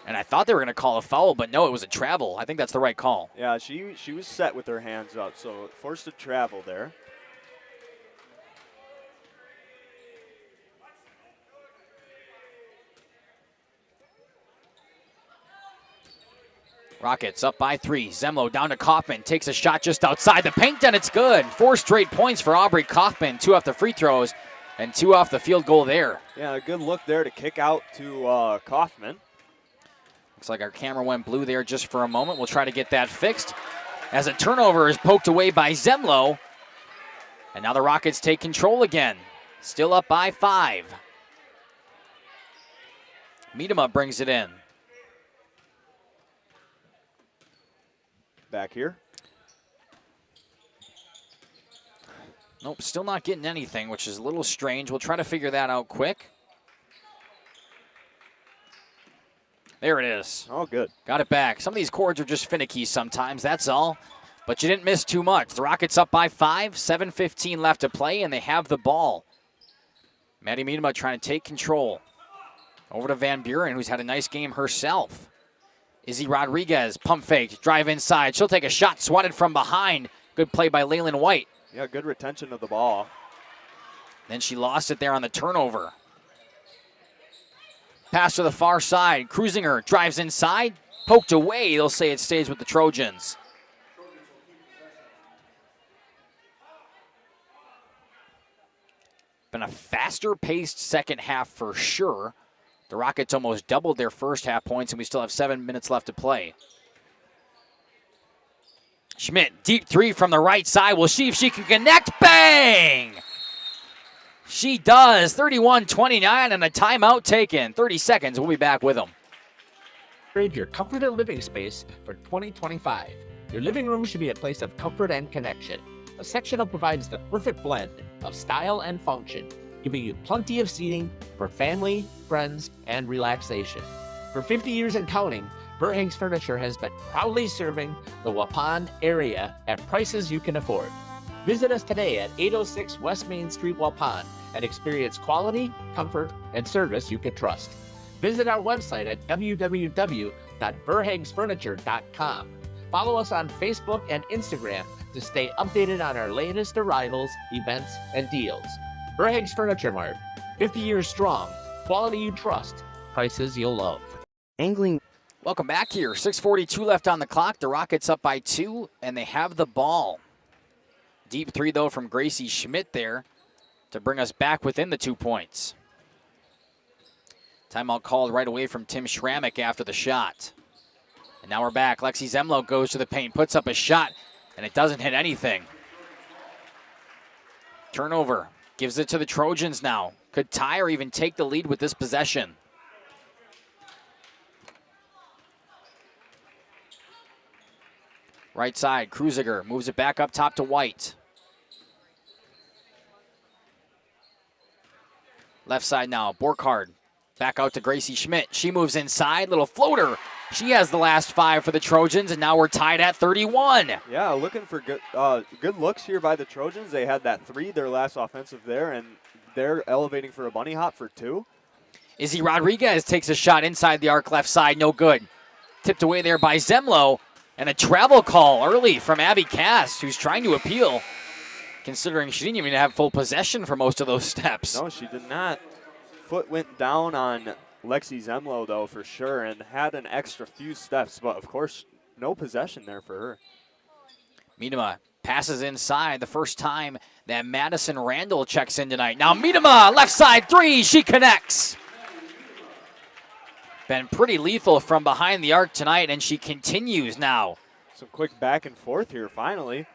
and I thought they were going to call a foul, but no, it was a travel. I think that's the right call. Yeah, she was set with her hands up, so forced a travel there. Rockets up by 3. Zemlo down to Kaufman, takes a shot just outside the paint, and it's good. 4 straight points for Aubrey Kaufman, 2 off the free throws and 2 off the field goal there. Yeah, a good look there to kick out to Kaufman. Looks like our camera went blue there just for a moment. We'll try to get that fixed as a turnover is poked away by Zemlo. And now the Rockets take control again. Still up by 5. Miedema brings it in. Back here. Nope, still not getting anything, which is a little strange. We'll try to figure that out quick. There it is. Oh, good. Got it back. Some of these cords are just finicky sometimes, that's all. But you didn't miss too much. The Rockets up by 5, 7:15 left to play, and they have the ball. Maddie Miedema trying to take control. Over to Van Buren, who's had a nice game herself. Izzy Rodriguez, pump fake, drive inside. She'll take a shot, swatted from behind. Good play by Leyland White. Yeah, good retention of the ball. Then she lost it there on the turnover. Pass to the far side. Kruzinger drives inside. Poked away. They'll say it stays with the Trojans. Been a faster-paced second half for sure. The Rockets almost doubled their first half points, and we still have 7 minutes left to play. Schmidt, deep 3 from the right side. We'll see if she can connect. Bang! She does. 31-29 and a timeout taken. 30 seconds. We'll be back with them. Upgrade your comfort and living space for 2025. Your living room should be a place of comfort and connection. A sectional provides the perfect blend of style and function, giving you plenty of seating for family, friends, and relaxation. For 50 years and counting, Verhang's Furniture has been proudly serving the Waupun area at prices you can afford. Visit us today at 806 West Main Street, Waupun, and experience quality, comfort, and service you can trust. Visit our website at www.verhangs.com shop.verhagsfurniture.com. Follow us on Facebook and Instagram to stay updated on our latest arrivals, events, and deals. Verhags Furniture Mart, 50 years strong, quality you trust, prices you'll love. Angling. Welcome back here. 6:42 left on the clock. The Rockets up by 2, and they have the ball. Deep 3, though, from Gracie Schmidt there to bring us back within the 2 points. Timeout called right away from Tim Schrammick after the shot. And now we're back. Lexi Zemlo goes to the paint, puts up a shot, and it doesn't hit anything. Turnover. Gives it to the Trojans now. Could tie or even take the lead with this possession. Right side, Kruziger moves it back up top to White. Left side now, Borkhardt. Back out to Gracie Schmidt. She moves inside, little floater. She has the last 5 for the Trojans, and now we're tied at 31. Yeah, looking for good looks here by the Trojans. They had that 3, their last offensive there, and they're elevating for a bunny hop for 2. Izzy Rodriguez takes a shot inside the arc left side, no good. Tipped away there by Zemlo, and a travel call early from Abby Cass, who's trying to appeal, considering she didn't even have full possession for most of those steps. No, she did not. Foot went down on Lexi Zemlo, though, for sure, and had an extra few steps, but of course, no possession there for her. Miedema passes inside the first time that Madison Randall checks in tonight. Now Miedema, left side 3, she connects. Been pretty lethal from behind the arc tonight, and she continues now. Some quick back and forth here, finally.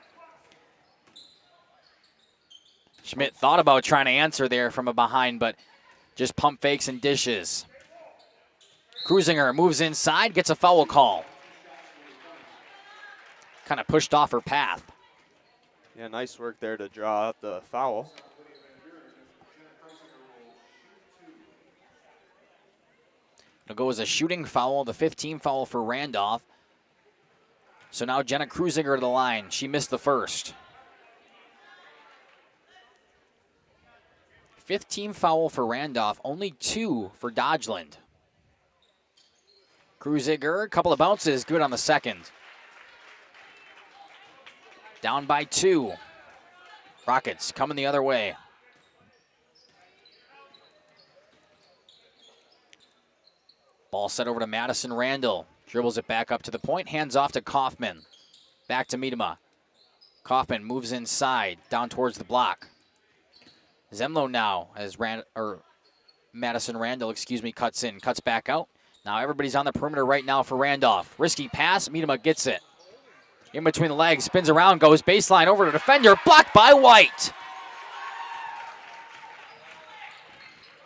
Schmidt thought about trying to answer there from a behind, but just pump fakes and dishes. Kruzinger moves inside, gets a foul call. Kind of pushed off her path. Yeah, nice work there to draw out the foul. It'll go as a shooting foul, the 15th foul for Randolph. So now Jenna Kruzinger to the line. She missed the first. 15 foul for Randolph, only 2 for Dodgeland. Kruziger, a couple of bounces, good on the second. Down by 2. Rockets coming the other way. Ball set over to Madison Randall. Dribbles it back up to the point, hands off to Kaufman. Back to Miedema. Kaufman moves inside, down towards the block. Zemlo now, as Madison Randall, cuts in, cuts back out. Now everybody's on the perimeter right now for Randolph. Risky pass, Miedema gets it. In between the legs, spins around, goes baseline over to defender, blocked by White.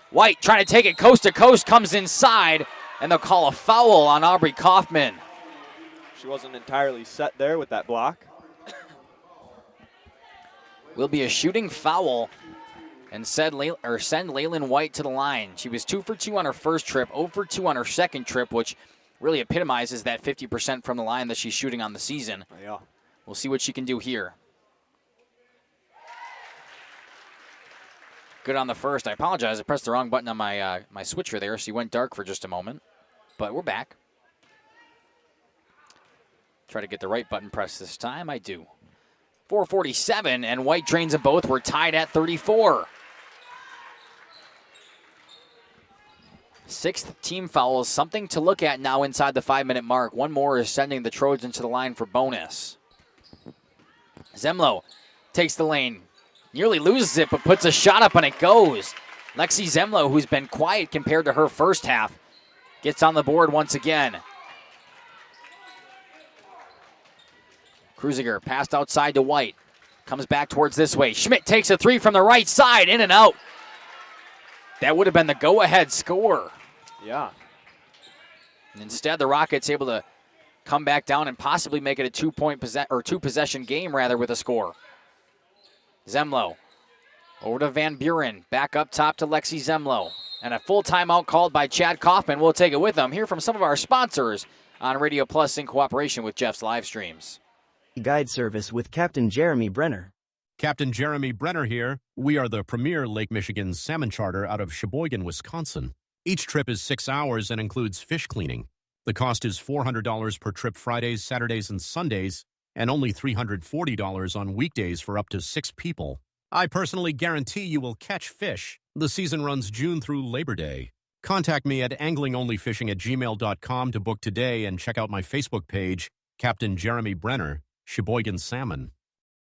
White trying to take it coast to coast, comes inside, and they'll call a foul on Aubrey Kaufman. She wasn't entirely set there with that block. Will be a shooting foul and send Leyland White to the line. She was 2 for 2 on her first trip, 0 for 2 on her second trip, which really epitomizes that 50% from the line that she's shooting on the season. Yeah. We'll see what she can do here. Good on the first. I apologize. I pressed the wrong button on my my switcher there. She went dark for just a moment. But we're back. Try to get the right button pressed this time. I do. 4:47, and White drains them both. We're tied at 34. 6th team fouls. Something to look at now inside the 5-minute mark. One more is sending the Trojans to the line for bonus. Zemlo takes the lane. Nearly loses it, but puts a shot up, and it goes. Lexi Zemlo, who's been quiet compared to her first half, gets on the board once again. Kruziger passed outside to White. Comes back towards this way. Schmidt takes a 3 from the right side, in and out. That would have been the go-ahead score. Yeah. And instead, the Rockets able to come back down and possibly make it a two-possession game rather with a score. Zemlo over to Van Buren. Back up top to Lexi Zemlo. And a full timeout called by Chad Kaufman. We'll take it with them. Hear from some of our sponsors on Radio Plus in cooperation with Jeff's live streams. Guide service with Captain Jeremy Brenner. Captain Jeremy Brenner here. We are the premier Lake Michigan salmon charter out of Sheboygan, Wisconsin. Each trip is 6 hours and includes fish cleaning. The cost is $400 per trip Fridays, Saturdays, and Sundays, and only $340 on weekdays for up to 6 people. I personally guarantee you will catch fish. The season runs June through Labor Day. Contact me at anglingonlyfishing@gmail.com to book today and check out my Facebook page, Captain Jeremy Brenner, Sheboygan Salmon.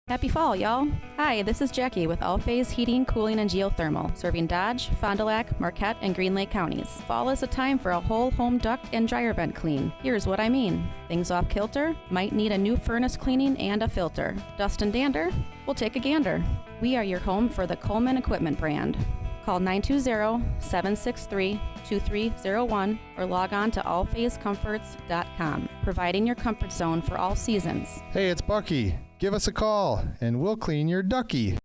Happy fall, y'all. Hi, this is Jackie with All Phase Heating, Cooling, and Geothermal, serving Dodge, Fond du Lac, Marquette, and Green Lake counties. Fall is a time for a whole home duct and dryer vent clean. Here's what I mean. Things off kilter? Might need a new furnace cleaning and a filter. Dust and dander? We'll take a gander. We are your home for the Coleman Equipment brand. Call 920-763-2301 or log on to allphasecomforts.com, providing your comfort zone for all seasons. Hey, it's Bucky. Give us a call, and we'll clean your ducky.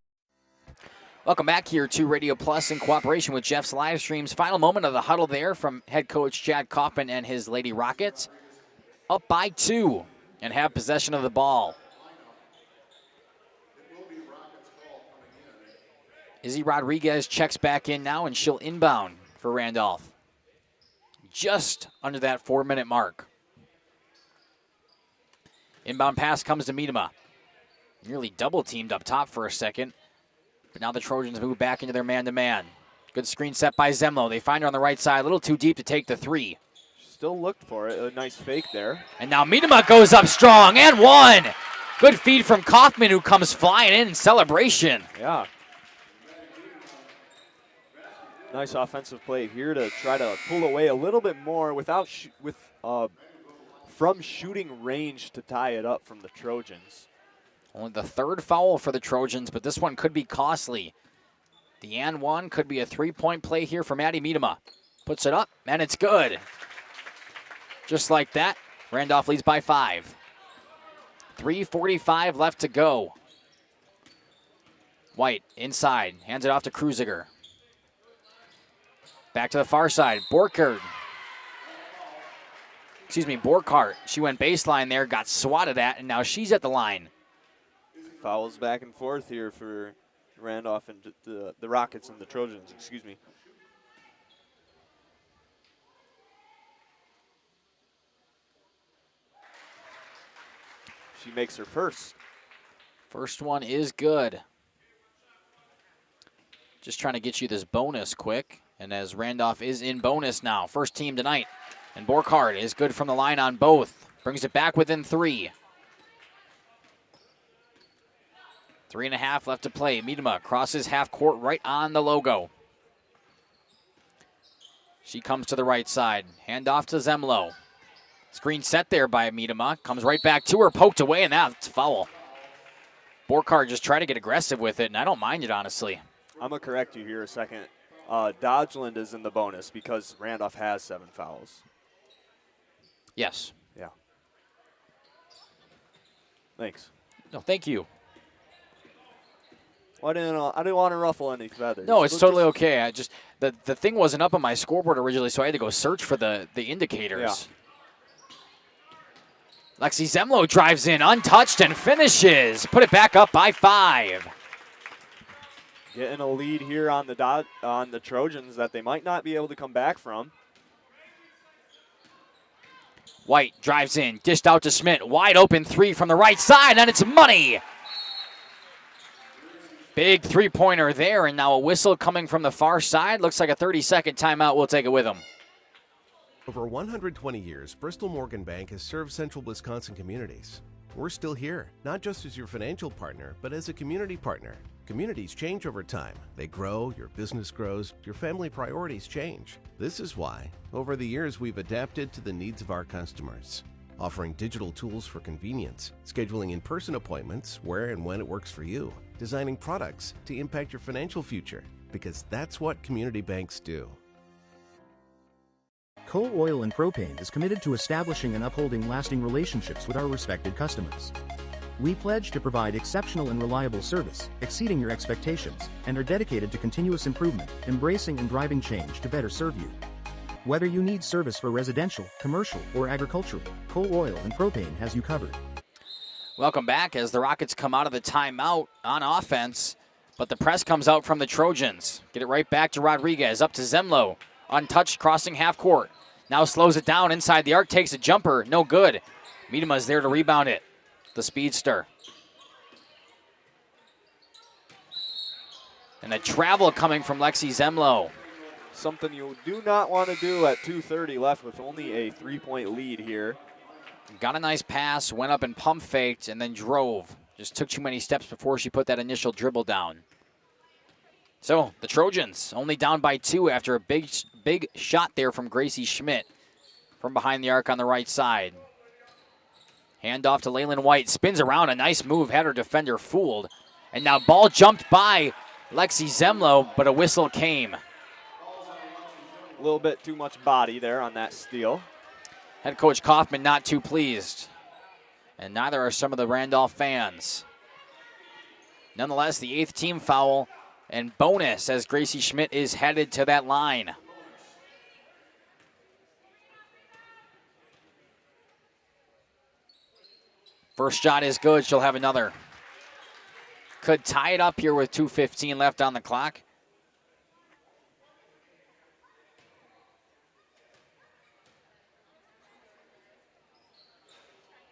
Welcome back here to Radio Plus in cooperation with Jeff's live streams. Final moment of the huddle there from head coach Chad Kaufman and his Lady Rockets. Up by 2 and have possession of the ball. Izzy Rodriguez checks back in now, and she'll inbound for Randolph. Just under that 4-minute mark. Inbound pass comes to Miedema. Nearly double-teamed up top for a second. But now the Trojans move back into their man-to-man. Good screen set by Zemlo. They find her on the right side, a little too deep to take the 3. Still looked for it. A nice fake there. And now Miedema goes up strong and 1. Good feed from Kaufman, who comes flying in celebration. Yeah. Nice offensive play here to try to pull away a little bit more from shooting range to tie it up from the Trojans. Only the 3rd foul for the Trojans, but this one could be costly. The and 1 could be a 3-point play here for Maddie Miedema. Puts it up, and it's good. Just like that, Randolph leads by 5. 3:45 left to go. White inside, hands it off to Kruziger. Back to the far side, Borkhardt. She went baseline there, got swatted at, and now she's at the line. Fouls back and forth here for Randolph and the Rockets and the Trojans, excuse me. She makes her first. First one is good. Just trying to get you this bonus quick. And as Randolph is in bonus now, first team tonight. And Borkhardt is good from the line on both. Brings it back within 3. 3.5 left to play. Miedema crosses half court right on the logo. She comes to the right side. Hand off to Zemlo. Screen set there by Miedema. Comes right back to her, poked away, and that's a foul. Borkhardt just tried to get aggressive with it, and I don't mind it, honestly. I'm going to correct you here a second. Dodgeland is in the bonus because Randolph has 7 fouls. Yes. Yeah. Thanks. No, thank you. Well, I didn't want to ruffle any feathers. No, it's totally okay. I just the thing wasn't up on my scoreboard originally, so I had to go search for the indicators. Yeah. Lexi Zemlo drives in untouched and finishes. Put it back up by 5. Getting a lead here on the Trojans that they might not be able to come back from. White drives in, dished out to Schmidt. Wide open 3 from the right side, and it's money. Big 3-pointer there, and now a whistle coming from the far side. Looks like a 30-second timeout. We'll take it with them. Over 120 years, Bristol Morgan Bank has served central Wisconsin communities. We're still here, not just as your financial partner, but as a community partner. Communities change over time. They grow, your business grows, your family priorities change. This is why, over the years, we've adapted to the needs of our customers, offering digital tools for convenience, scheduling in-person appointments where and when it works for you, designing products to impact your financial future, because that's what community banks do. Coal Oil and Propane is committed to establishing and upholding lasting relationships with our respected customers. We pledge to provide exceptional and reliable service, exceeding your expectations, and are dedicated to continuous improvement, embracing and driving change to better serve you. Whether you need service for residential, commercial, or agricultural, Coal Oil and Propane has you covered. Welcome back as the Rockets come out of the timeout on offense, but the press comes out from the Trojans. Get it right back to Rodriguez, up to Zemlo, untouched, crossing half court. Now slows it down inside the arc, takes a jumper, no good. Miedema's there to rebound it, the speedster. And a travel coming from Lexi Zemlo. Something you do not want to do at 2:30 left with only a 3-point lead here. Got a nice pass, went up and pump faked, and then drove. Just took too many steps before she put that initial dribble down. So the Trojans only down by 2 after a big shot there from Gracie Schmidt from behind the arc on the right side. Hand off to Leyland White, spins around, a nice move, had her defender fooled. And now ball jumped by Lexi Zemlo, but a whistle came. A little bit too much body there on that steal. Head coach Kaufman not too pleased. And neither are some of the Randolph fans. Nonetheless, the 8th team foul and bonus as Gracie Schmidt is headed to that line. First shot is good. She'll have another. Could tie it up here with 2:15 left on the clock.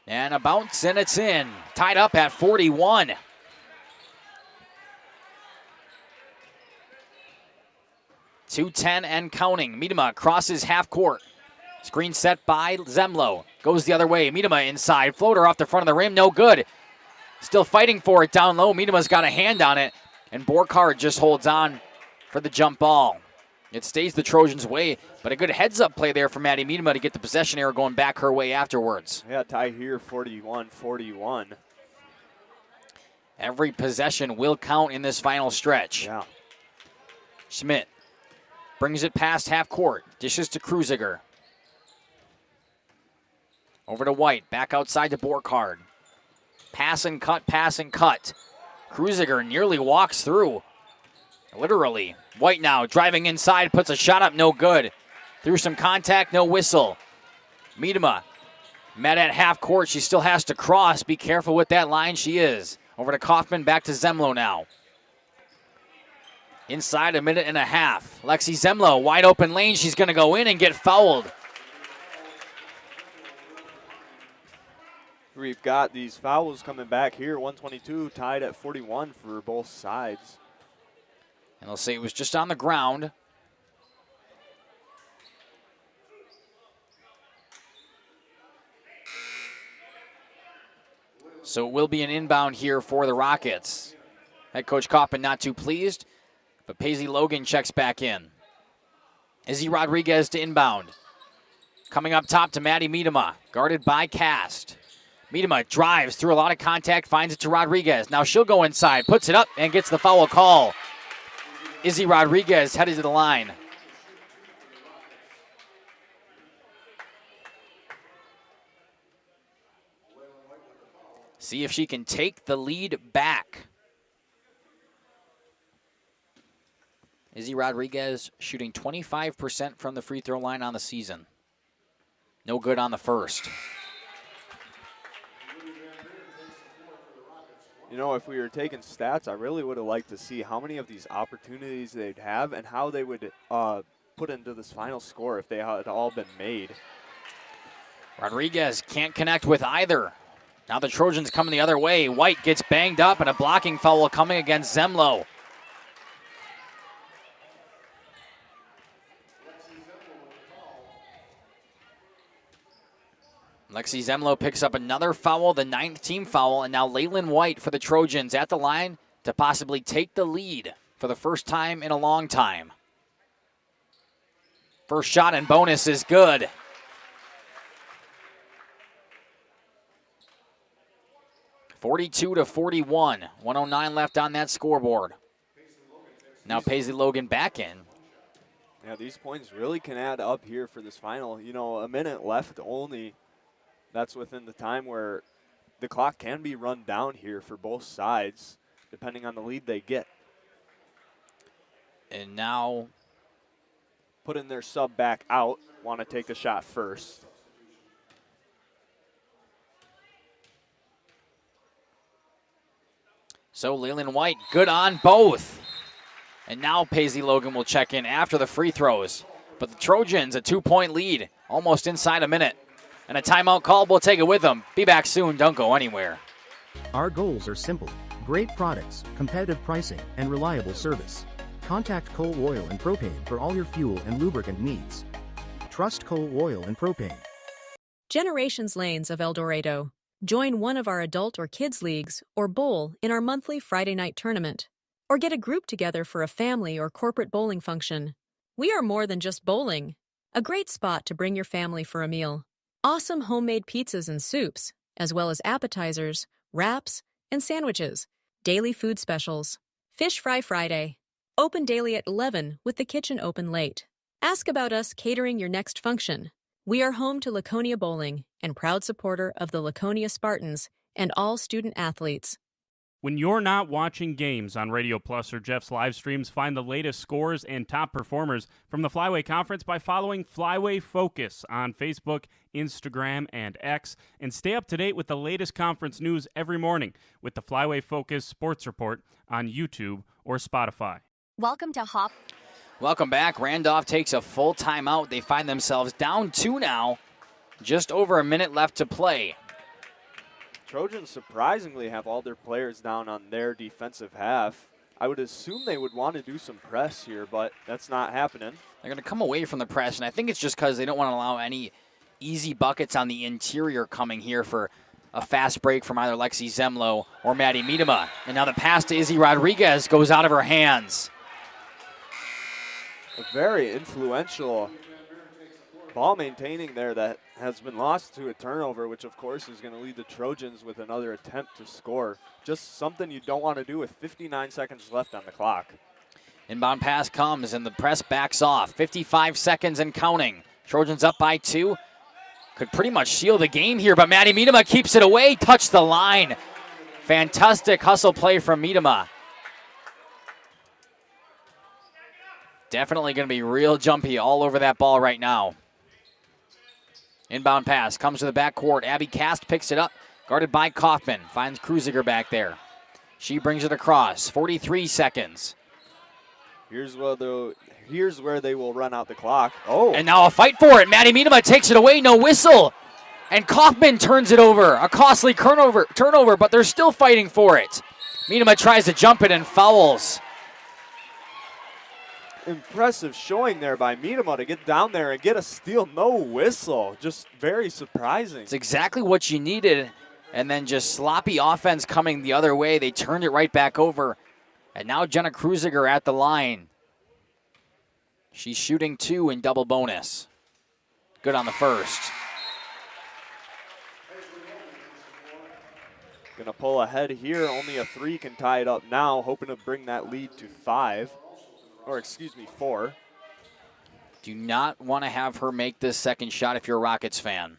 And a bounce, and it's in. Tied up at 41. .210 and counting. Miedema crosses half court. Screen set by Zemlo. Goes the other way. Miedema inside. Floater off the front of the rim. No good. Still fighting for it down low. Miedema's got a hand on it. And Borkhardt just holds on for the jump ball. It stays the Trojans' way, but a good heads-up play there from Maddie Miedema to get the possession error going back her way afterwards. Yeah, tie here, 41-41. Every possession will count in this final stretch. Yeah. Schmidt brings it past half court. Dishes to Kruziger. Over to White. Back outside to Borkhardt. Pass and cut, pass and cut. Kruziger nearly walks through. Literally. White now driving inside, puts a shot up, no good. Through some contact, no whistle. Miedema met at half court. She still has to cross. Be careful with that line. She is. Over to Kaufman, back to Zemlo now. Inside a minute and a half. Lexi Zemlo, wide open lane. She's going to go in and get fouled. We've got these fouls coming back here. 122 tied at 41 for both sides. And they'll say it was just on the ground. So it will be an inbound here for the Rockets. Head coach Kaufman not too pleased, but Paisley Logan checks back in. Izzy Rodriguez to inbound. Coming up top to Maddie Miedema, guarded by Cast. Miedema drives through a lot of contact, finds it to Rodriguez. Now she'll go inside, puts it up, and gets the foul call. Izzy Rodriguez headed to the line. See if she can take the lead back. Izzy Rodriguez shooting 25% from the free throw line on the season. No good on the first. You know, if we were taking stats, I really would have liked to see how many of these opportunities they'd have and how they would put into this final score if they had all been made. Rodriguez can't connect with either. Now the Trojans coming the other way. White gets banged up and a blocking foul coming against Zemlo. Lexi Zemlo picks up another foul, the 9th team foul, and now Leyland White for the Trojans at the line to possibly take the lead for the first time in a long time. First shot and bonus is good. (42-41). 109 left on that scoreboard. Now Paisley Logan back in. Yeah, these points really can add up here for this final. You know, a minute left only. That's within the time where the clock can be run down here for both sides, depending on the lead they get. And now putting their sub back out, want to take the shot first. So Leyland White, good on both. And now Paisley Logan will check in after the free throws. But the Trojans, a 2-point lead, almost inside a minute. And a timeout called, we'll take it with them. Be back soon, don't go anywhere. Our goals are simple: great products, competitive pricing, and reliable service. Contact Coal Oil and Propane for all your fuel and lubricant needs. Trust Coal Oil and Propane. Generations Lanes of El Dorado. Join one of our adult or kids leagues or bowl in our monthly Friday night tournament. Or get a group together for a family or corporate bowling function. We are more than just bowling. A great spot to bring your family for a meal. Awesome homemade pizzas and soups, as well as appetizers, wraps, and sandwiches. Daily food specials. Fish Fry Friday. Open daily at 11 with the kitchen open late. Ask about us catering your next function. We are home to Laconia Bowling and proud supporter of the Laconia Spartans and all student athletes. When you're not watching games on Radio Plus or Jeff's live streams, find the latest scores and top performers from the Flyway Conference by following Flyway Focus on Facebook, Instagram, and X, and stay up to date with the latest conference news every morning with the Flyway Focus Sports Report on YouTube or Spotify. Welcome to Hop. Welcome back. Randolph takes a full timeout. They find themselves down 2 now. Just over a minute left to play. Trojans surprisingly have all their players down on their defensive half. I would assume they would want to do some press here, but that's not happening. They're going to come away from the press, and I think it's just because they don't want to allow any easy buckets on the interior coming here for a fast break from either Lexi Zemlo or Maddie Miedema. And now the pass to Izzy Rodriguez goes out of her hands. A very influential ball maintaining there that has been lost to a turnover, which of course is going to lead the Trojans with another attempt to score. Just something you don't want to do with 59 seconds left on the clock. Inbound pass comes and the press backs off. 55 seconds and counting. Trojans up by 2. Could pretty much seal the game here, but Maddie Miedema keeps it away, touched the line. Fantastic hustle play from Miedema. Definitely going to be real jumpy all over that ball right now. Inbound pass comes to the backcourt. Abby Cast picks it up, guarded by Kaufman. Finds Kruziger back there. She brings it across. 43 seconds. Here's where they will run out the clock. Oh. And now a fight for it. Maddie Miedema takes it away, no whistle. And Kaufman turns it over. A costly turnover, but they're still fighting for it. Miedema tries to jump it and fouls. Impressive showing there by Miedema to get down there and get a steal, no whistle. Just very surprising. It's exactly what you needed. And then just sloppy offense coming the other way. They turned it right back over. And now Jenna Kruziger at the line. She's shooting 2 in double bonus. Good on the first. Gonna pull ahead here. Only a 3 can tie it up now, hoping to bring that lead to 5. Or excuse me, 4. Do not want to have her make this second shot if you're a Rockets fan.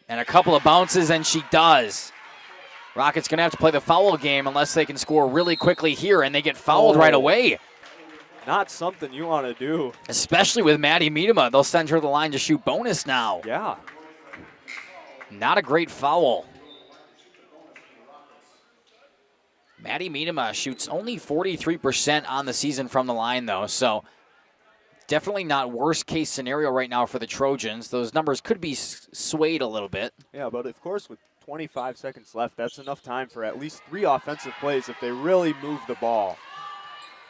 And a couple of bounces, and she does. Rockets going to have to play the foul game unless they can score really quickly here, and they get fouled right away. Not something you want to do. Especially with Maddie Miedema. They'll send her to the line to shoot bonus now. Yeah. Not a great foul. Maddie Miedema shoots only 43% on the season from the line, though, so definitely not worst case scenario right now for the Trojans. Those numbers could be swayed a little bit. Yeah, but of course with 25 seconds left, that's enough time for at least 3 offensive plays if they really move the ball.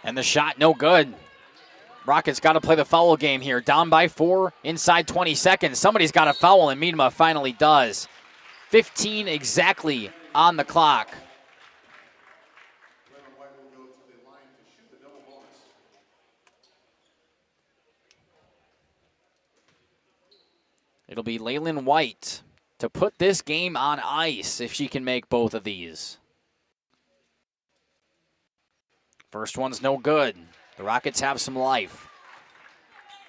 And the shot, no good. Rockets got to play the foul game here. Down by 4, inside 20 seconds. Somebody's got to foul, and Miedema finally does. 15 exactly on the clock. It'll be Leyland White to put this game on ice if she can make both of these. First one's no good. The Rockets have some life.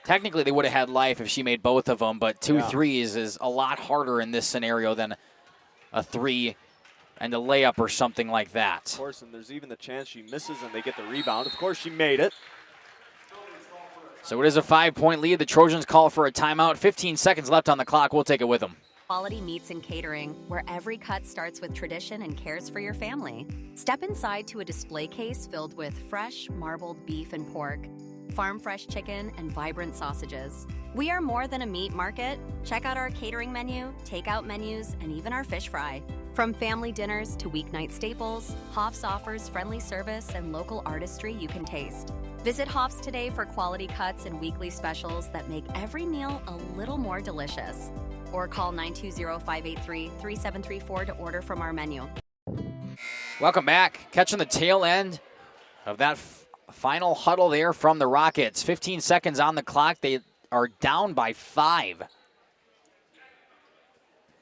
Technically, they would have had life if she made both of them, but 2 threes is a lot harder in this scenario than a 3 and a layup or something like that. Of course, and there's even the chance she misses and they get the rebound. Of course, she made it. So it is a 5-point lead. The Trojans call for a timeout. 15 seconds left on the clock. We'll take it with them. Quality Meats and Catering, where every cut starts with tradition and cares for your family. Step inside to a display case filled with fresh, marbled beef and pork. farm fresh chicken, and vibrant sausages. We are more than a meat market. Check out our catering menu, takeout menus, and even our fish fry. From family dinners to weeknight staples, Hoff's offers friendly service and local artistry you can taste. Visit Hoff's today for quality cuts and weekly specials that make every meal a little more delicious. Or call 920-583-3734 to order from our menu. Welcome back. Catching the tail end of that final huddle there from the Rockets. 15 seconds on the clock. They are down by 5.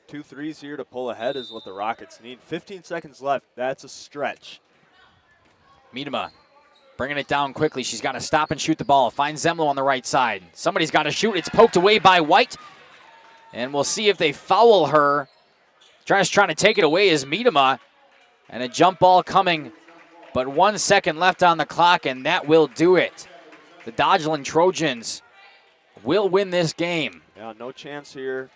2 threes here to pull ahead is what the Rockets need. 15 seconds left. That's a stretch. Miedema bringing it down quickly. She's got to stop and shoot the ball. Finds Zemlo on the right side. Somebody's got to shoot. It's poked away by White. And we'll see if they foul her. Trying to take it away is Miedema. And a jump ball coming. But 1 second left on the clock, and that will do it. The Dodgeland Trojans will win this game. Yeah, no chance here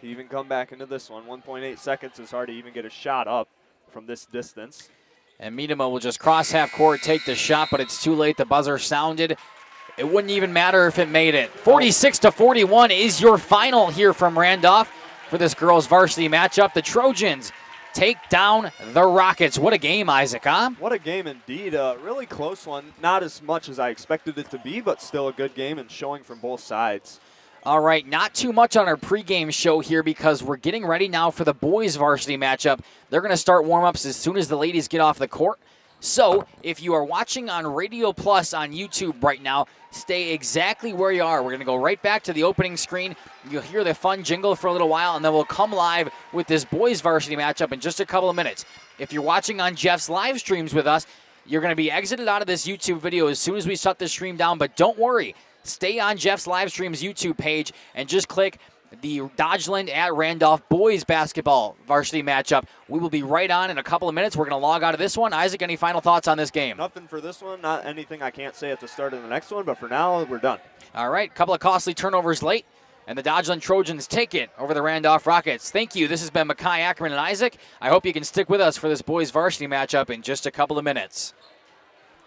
to even come back into this one. 1.8 seconds is hard to even get a shot up from this distance. And Miedema will just cross half court, take the shot, but it's too late. The buzzer sounded. It wouldn't even matter if it made it. 46-41 is your final here from Randolph for this girls varsity matchup. The Trojans take down the Rockets. What a game, Isaac, huh? What a game indeed. A really close one. Not as much as I expected it to be, but still a good game and showing from both sides. All right, not too much on our pregame show here because we're getting ready now for the boys varsity matchup. They're going to start warm-ups as soon as the ladies get off the court. So if you are watching on Radio Plus on YouTube right now, stay exactly where you are. We're going to go right back to the opening screen. You'll hear the fun jingle for a little while, and then we'll come live with this boys varsity matchup in just a couple of minutes. If you're watching on Jeff's live streams with us, you're going to be exited out of this YouTube video as soon as we shut this stream down, but don't worry. Stay on Jeff's live stream's YouTube page and just click the Dodgeland at Randolph boys basketball varsity matchup. We will be right on in a couple of minutes. We're going to log out of this one. Isaac, any final thoughts on this game? Nothing for this one. Not anything I can't say at the start of the next one, but for now, we're done. All right, couple of costly turnovers late, and the Dodgeland Trojans take it over the Randolph Rockets. Thank you. This has been Mackay, Ackerman, and Isaac. I hope you can stick with us for this boys varsity matchup in just a couple of minutes.